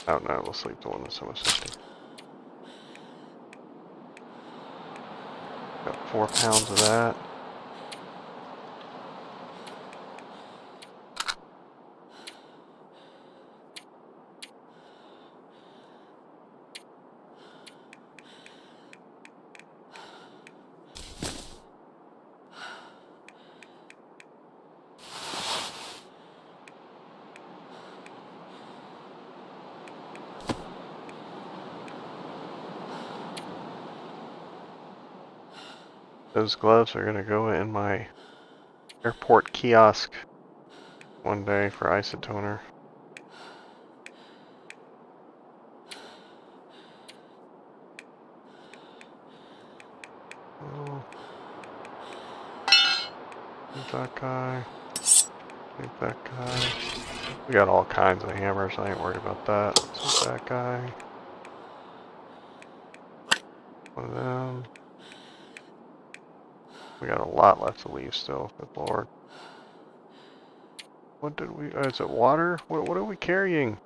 Oh no, let's leave the one that's almost empty. Got 4 pounds of that. Those gloves are gonna go in my airport kiosk one day for isotoner. Oh. That guy. Take that guy. We got all kinds of hammers. I ain't worried about that. Take that guy. One of them. We got a lot left to leave still. Good lord. What did we... is it water? What are we carrying?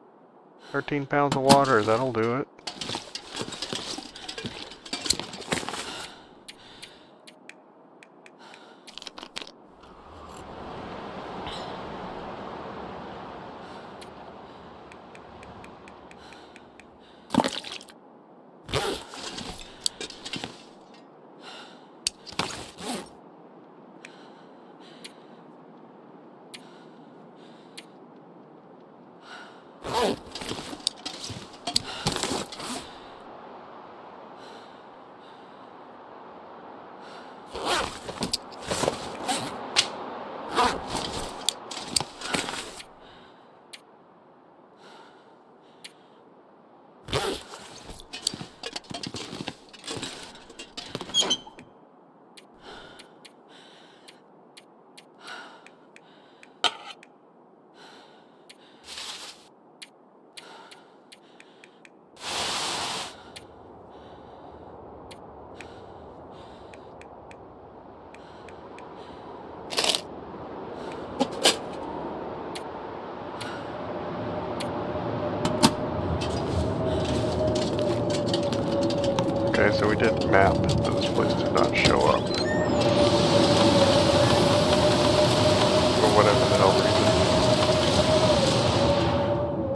13 pounds of water. That'll do it. we did map, but this place did not show up. For whatever the hell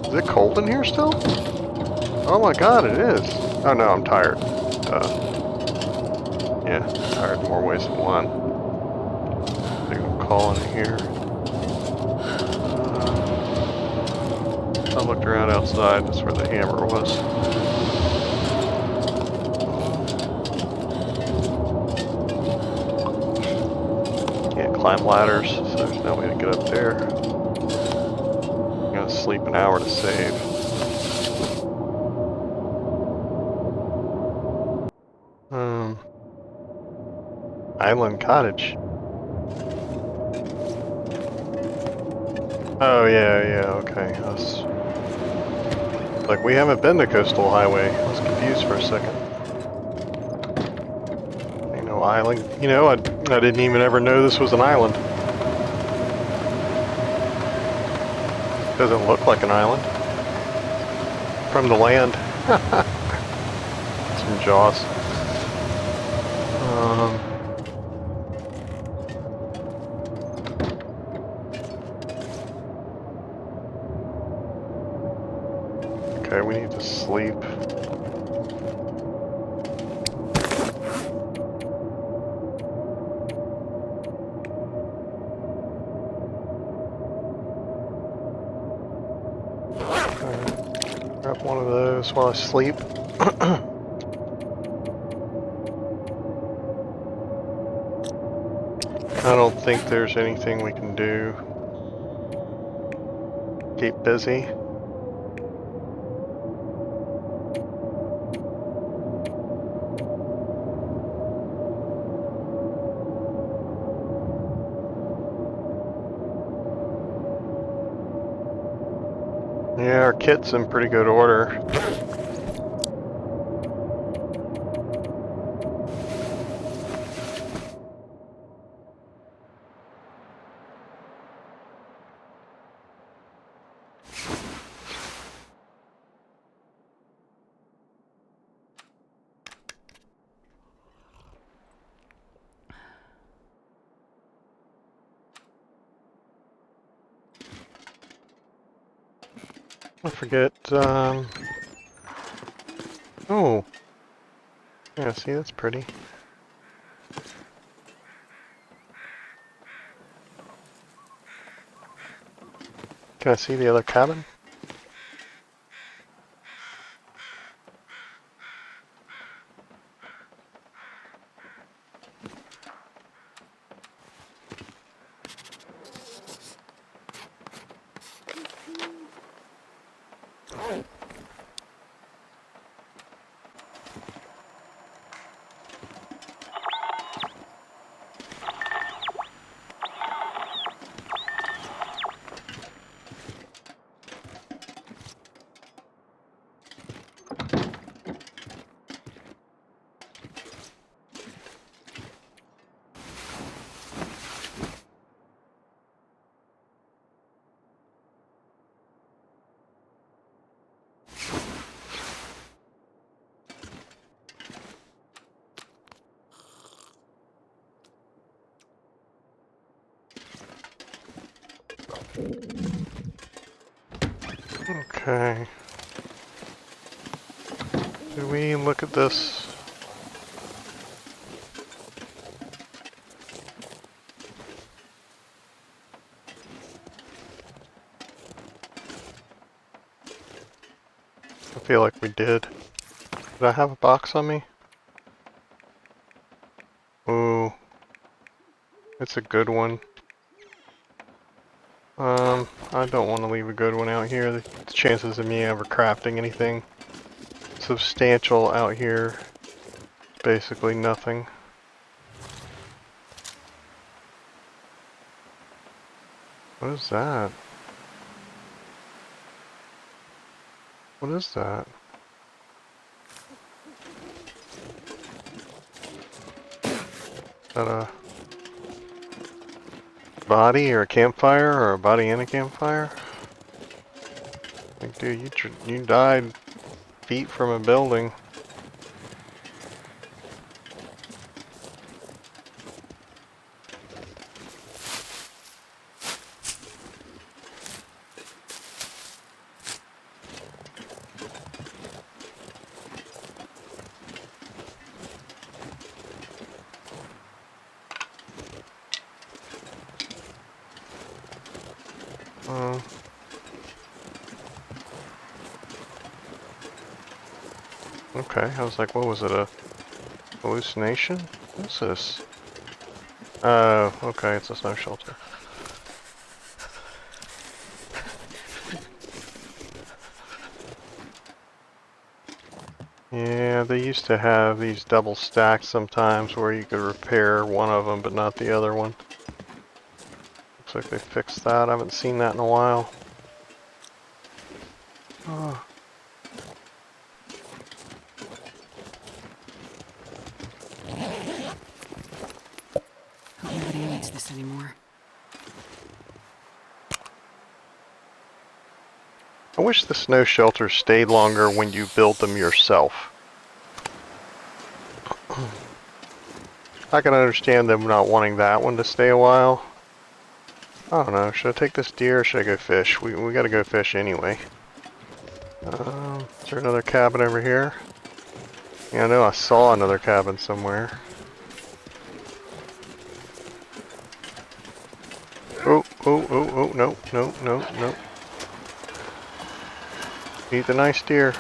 reason. Is it cold in here still? Oh my god, it is. Oh no, I'm tired. Yeah, tired in more ways than one. Big old call in here. I looked around outside, that's where the hammer was. Can't climb ladders, so there's no way to get up there. I'm gonna sleep an hour to save. Island Cottage. Oh yeah, okay. Like, we haven't been to Coastal Highway. I was confused for a second. Ain't no island. You know, I didn't even ever know this was an island. Doesn't look like an island. From the land. Some jaws. Okay, we need to sleep. Grab one of those while I sleep. I don't think there's anything we can do. Keep busy. Yeah, our kit's in pretty good order. I forget, oh. Yeah, see, that's pretty. Can I see the other cabin? Okay. Did we look at this? I feel like we did. Did I have a box on me? Ooh. It's a good one. I don't want to leave a good one out here. The chances of me ever crafting anything substantial out here, basically nothing. What is that? What is that? Is that a body or a campfire, or a body and a campfire? Like, dude, you died feet from a building. Okay, I was like, what was it, a hallucination? What's this? Oh, okay, it's a snow shelter. Yeah, they used to have these double stacks sometimes where you could repair one of them but not the other one. Looks like they fixed that. I haven't seen that in a while. Oh. Hope nobody needs this anymore. I wish the snow shelters stayed longer when you build them yourself. I can understand them not wanting that one to stay a while. I don't know, should I take this deer or should I go fish? We gotta go fish anyway. Is there another cabin over here? Yeah, I know I saw another cabin somewhere. Oh, oh, oh, oh, no, no, no, no. Eat the nice deer.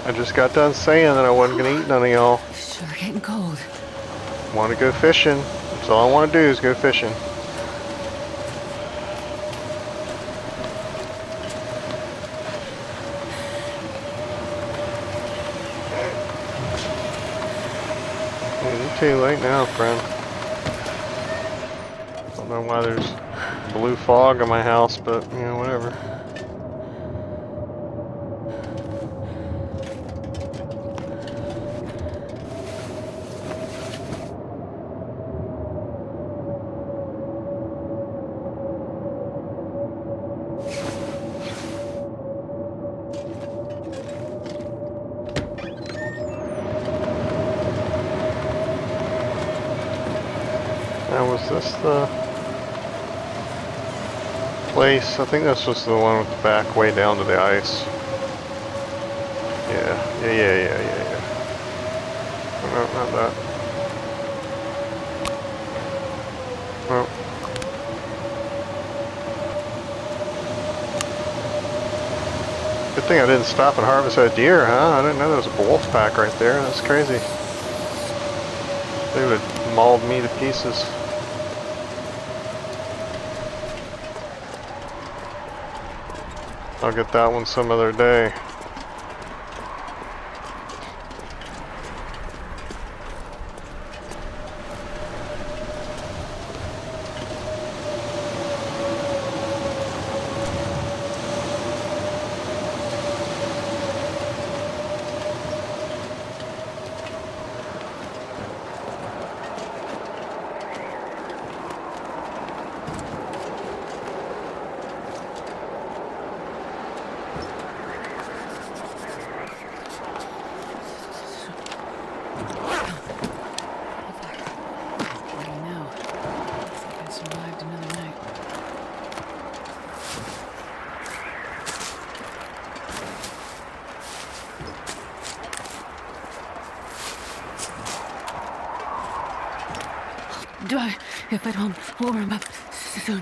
I just got done saying that I wasn't gonna eat none of y'all. Sure getting cold. Want to go fishing. That's all I want to do is go fishing. It's too late now, friend. Don't know why there's blue fog in my house, but, you know, whatever. Now, was this the place? I think this was the one with the back way down to the ice. Yeah. No, not that. Oh. Good thing I didn't stop and harvest that deer, huh? I didn't know there was a wolf pack right there. That's crazy. They would have mauled me to pieces. I'll get that one some other day. What do you know? Looks like I survived another night. If I don't warm up soon.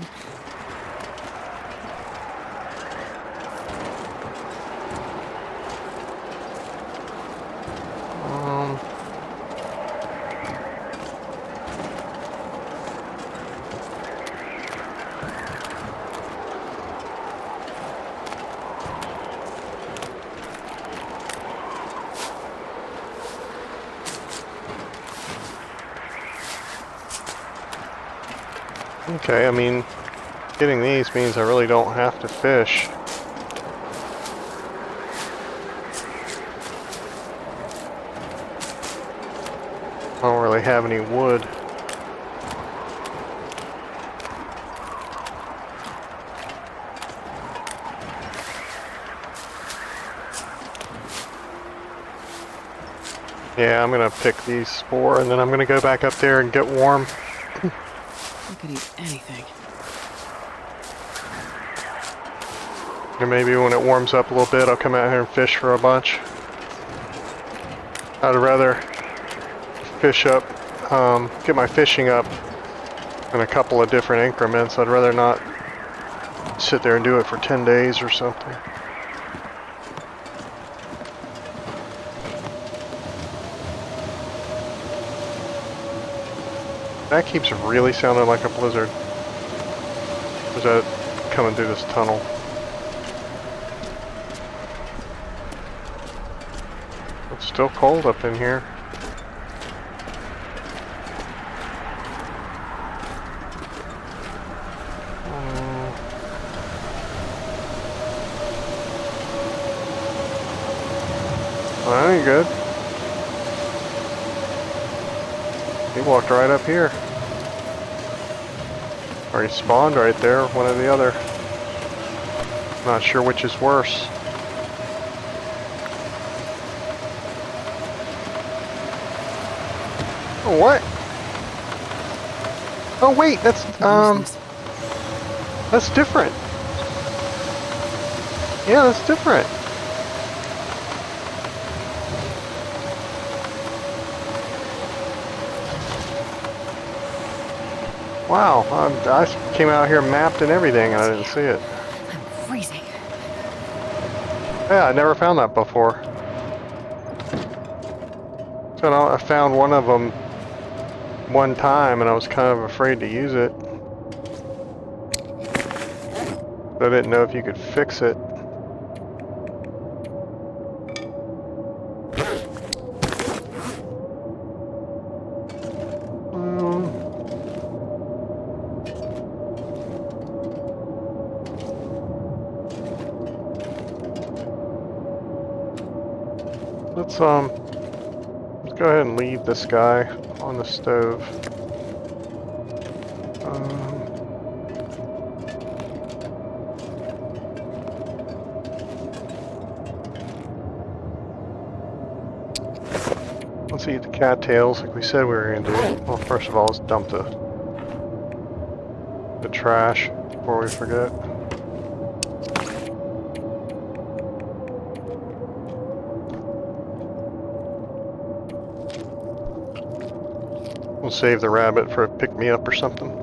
Okay, I mean, getting these means I really don't have to fish. I don't really have any wood. Yeah, I'm gonna pick these 4 and then I'm gonna go back up there and get warm. I could eat anything. And maybe when it warms up a little bit, I'll come out here and fish for a bunch. I'd rather fish up, get my fishing up in a couple of different increments. I'd rather not sit there and do it for 10 days or something. That keeps really sounding like a blizzard. Is that coming through this tunnel? It's still cold up in here. Well, that ain't good. He walked right up here. Or he spawned right there, one or the other. Not sure which is worse. Oh, what? Oh wait, that's different. Yeah, that's different. Wow, I came out here mapped and everything and I didn't see it. I'm freezing. Yeah, I never found that before. So I found one of them one time and I was kind of afraid to use it. I didn't know if you could fix it. Let's go ahead and leave this guy on the stove. Let's eat the cattails like we said we were gonna do. Well, first of all, let's dump the trash before we forget. We'll save the rabbit for a pick-me-up or something.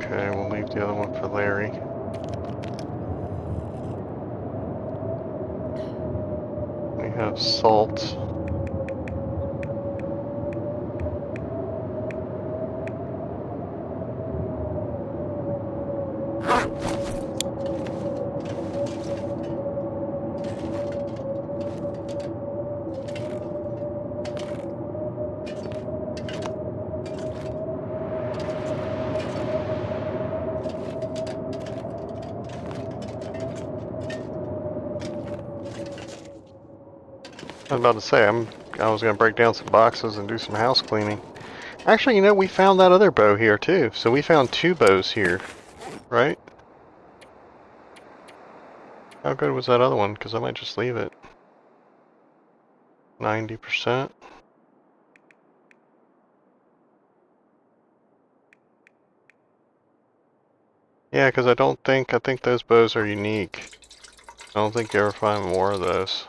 Okay, we'll leave the other one for Larry. We have salt. I was about to say, I was going to break down some boxes and do some house cleaning. Actually, you know, we found that other bow here too. So we found 2 bows here, right? How good was that other one? Because I might just leave it. 90%. Yeah, because I think those bows are unique. I don't think you ever find more of those.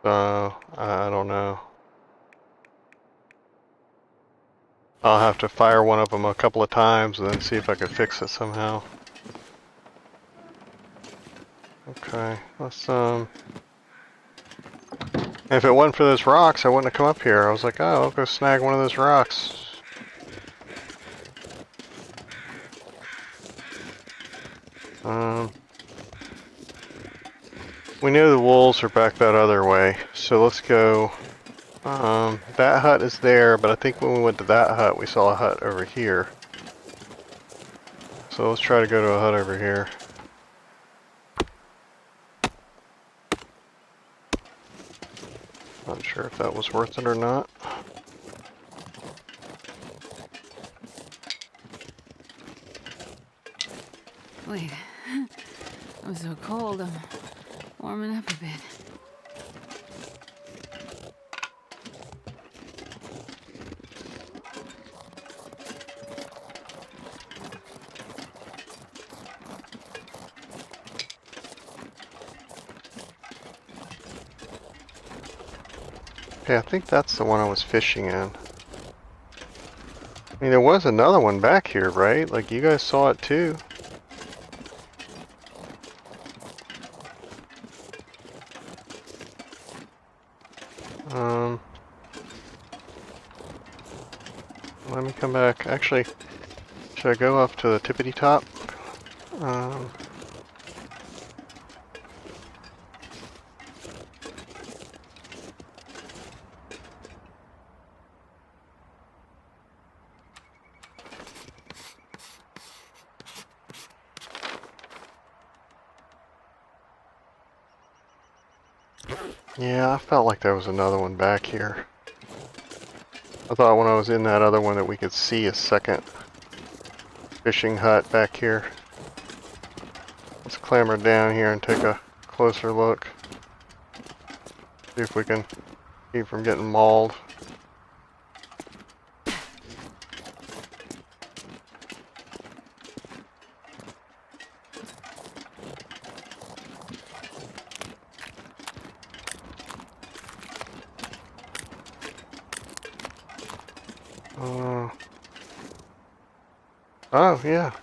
So, I don't know. I'll have to fire one of them a couple of times and then see if I can fix it somehow. Okay, let's, if it wasn't for those rocks, I wouldn't have come up here. I was like, oh, I'll go snag one of those rocks. We know the wolves are back that other way, so let's go. That hut is there, but I think when we went to that hut, we saw a hut over here. So let's try to go to a hut over here. Not sure if that was worth it or not. Wait. I'm so cold. I'm warming up a bit. Okay, I think that's the one I was fishing in. I mean, there was another one back here, right? Like, you guys saw it too. Let me come back. Actually, should I go up to the tippity top? Um, yeah, I felt like there was another one back here. I thought when I was in that other one that we could see a second fishing hut back here. Let's clamber down here and take a closer look. See if we can keep from getting mauled. Oh, yeah. I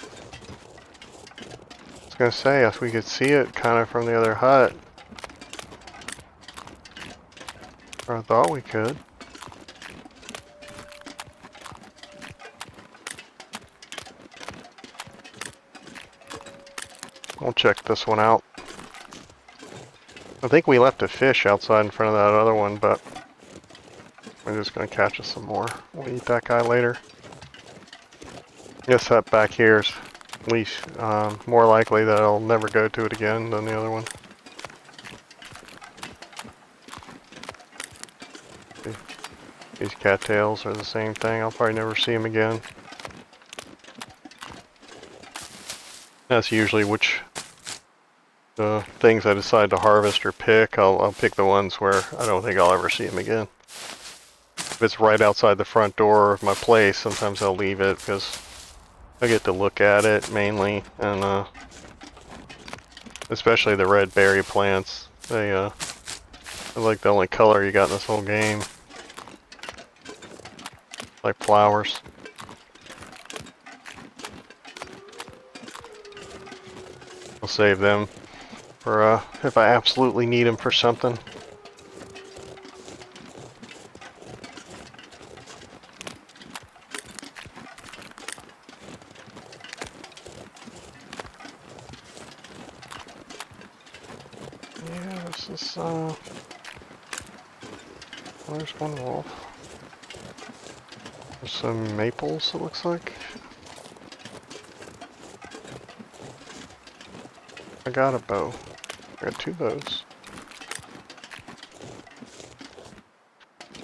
was gonna say, if we could see it kind of from the other hut. Or I thought we could. We'll check this one out. I think we left a fish outside in front of that other one, but we're just gonna catch us some more. We'll eat that guy later. This hut back here is at least more likely that I'll never go to it again than the other one. These cattails are the same thing. I'll probably never see them again. That's usually which things I decide to harvest or pick. I'll pick the ones where I don't think I'll ever see them again. If it's right outside the front door of my place, sometimes I'll leave it because I get to look at it mainly, and especially the red berry plants. They're like the only color you got in this whole game. Like flowers. I'll save them for if I absolutely need them for something. Yeah, this is there's one wolf. There's some maples, it looks like. I got a bow. I got 2 bows.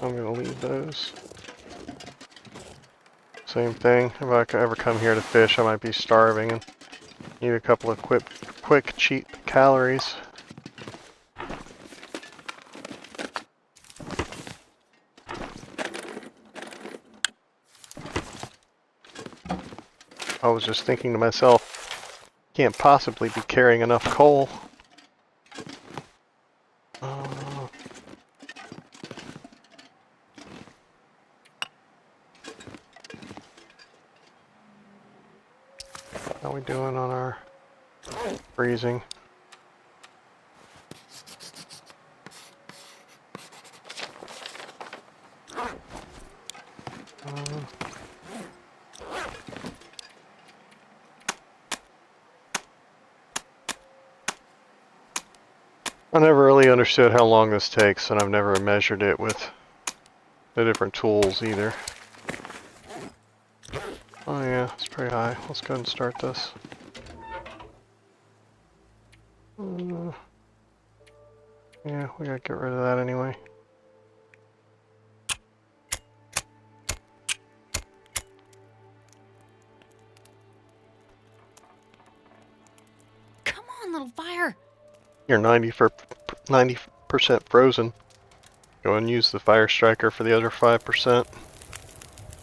I'm gonna leave those. Same thing. If I ever come here to fish, I might be starving and need a couple of quick, cheap calories. I was just thinking to myself, can't possibly be carrying enough coal. How we doing on our freezing? I never really understood how long this takes, and I've never measured it with the different tools either. Oh yeah, it's pretty high. Let's go ahead and start this. Yeah, we gotta get rid of that anyway. Come on, little fire. You're 90% frozen. Go and use the fire striker for the other 5%.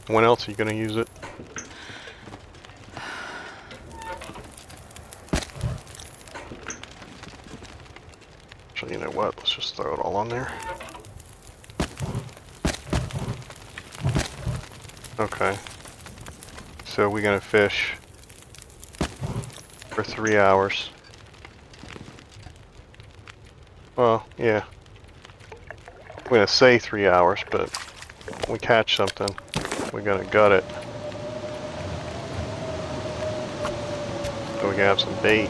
When else are you gonna use it? Actually, you know what? Let's just throw it all on there. Okay. So we're gonna fish for 3 hours. Well, yeah. I'm gonna say 3 hours, but when we catch something, we gotta gut it. So we can have some bait.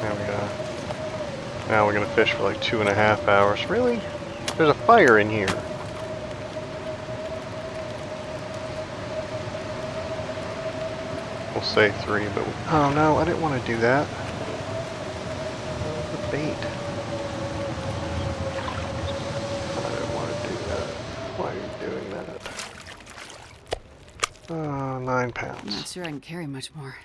There we go. Now we're gonna fish for like 2.5 hours. Really? There's a fire in here. We'll say 3, but oh no, I didn't want to do that. The bait. I didn't want to do that. Why are you doing that? 9 I'm not pounds. sure I can carry much more.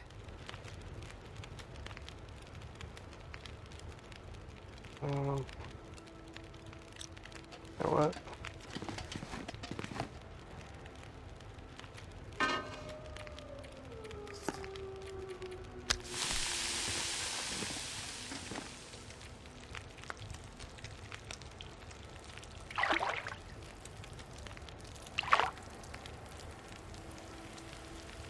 You know what?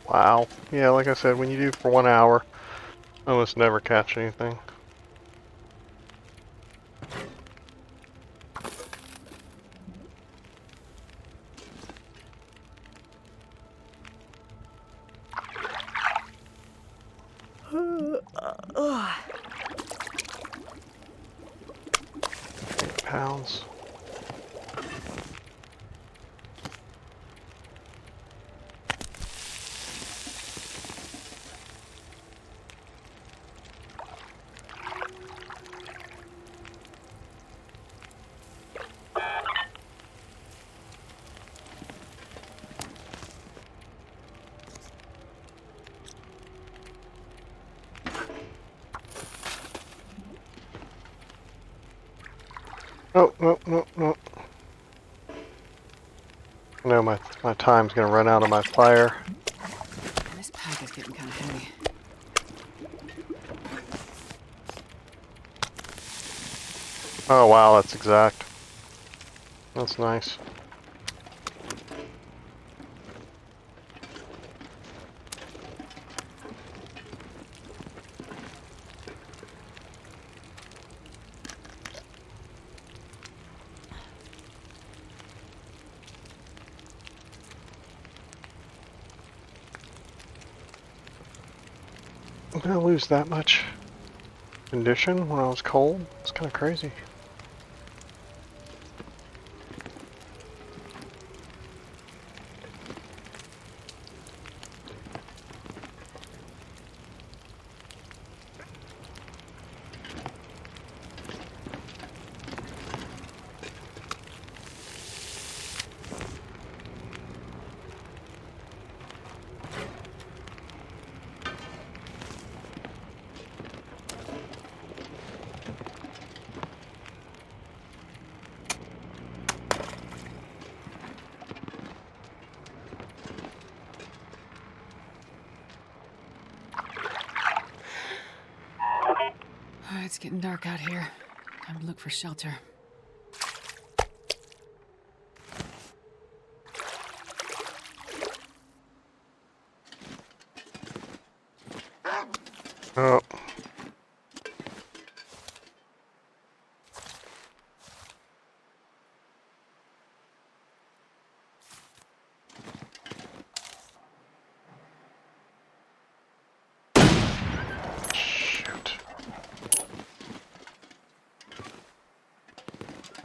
Wow. Yeah, like I said, when you do for 1 hour, almost never catch anything. Pounds. Oh, no, no, no. No, my time's gonna run out of my fire. This pack is getting kind of heavy. Oh wow, that's exact. That's nice. I'm gonna lose that much condition when I was cold. It's kind of crazy. It's getting dark out here. Time to look for shelter. Oh.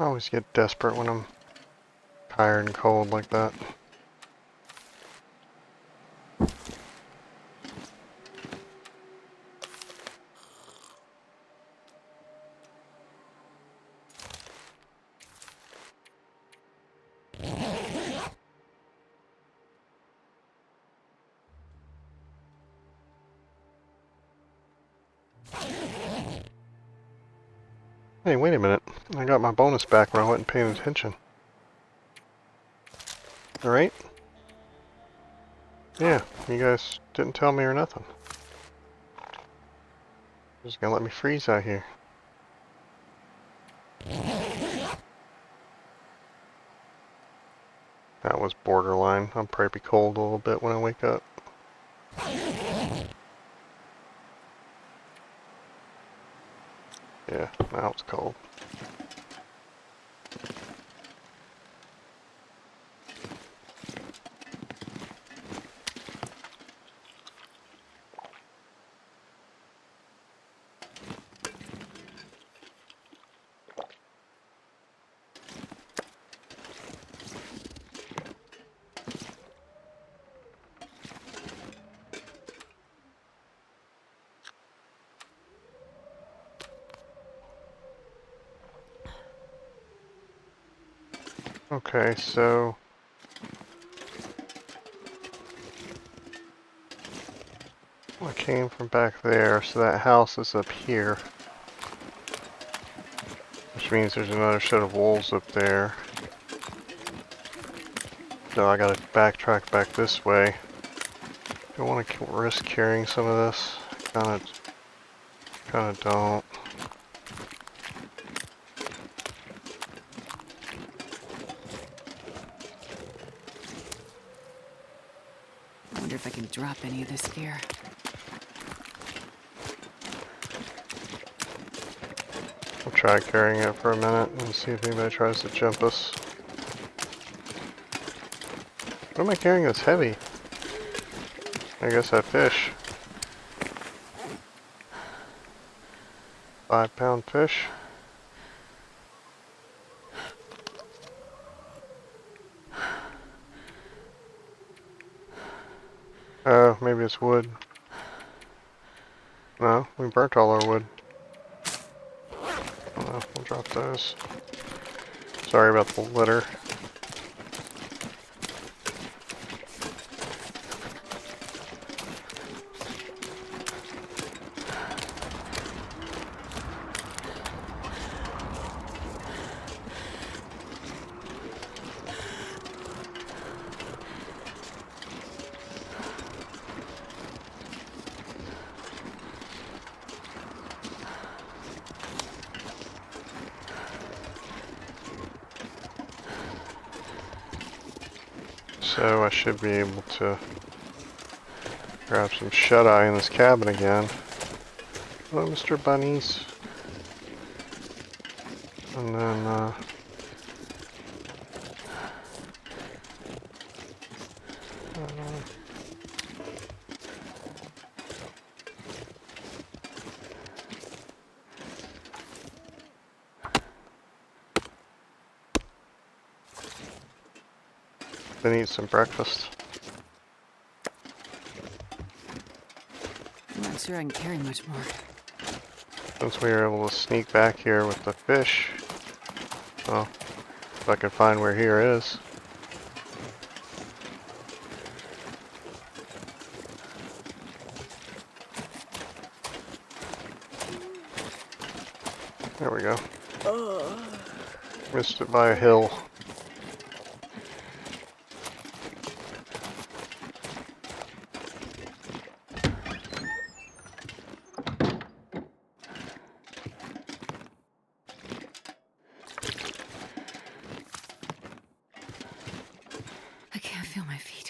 I always get desperate when I'm tired and cold like that. Hey, wait a minute. I got my bonus back when I wasn't paying attention. Alright? Yeah, you guys didn't tell me or nothing. Just gonna let me freeze out here. That was borderline. I'll probably be cold a little bit when I wake up. Yeah, now it's cold. Okay, so I came from back there, so that house is up here. Which means there's another set of wolves up there. So I gotta backtrack back this way. Do I want to risk carrying some of this? Kinda don't. I wonder if I can drop any of this gear. I'll try carrying it for a minute and see if anybody tries to jump us. What am I carrying that's heavy? I guess that fish. 5-pound fish. Oh, maybe it's wood. No, we burnt all our wood. Oh, no, we'll drop those. Sorry about the litter. So I should be able to grab some shut-eye in this cabin again. Hello, Mr. Bunnies. And then, then eat some breakfast. I'm not sure I can carry much more. Since we were able to sneak back here with the fish, well, if I can find where here is. There we go. Missed it by a hill. I can't feel my feet.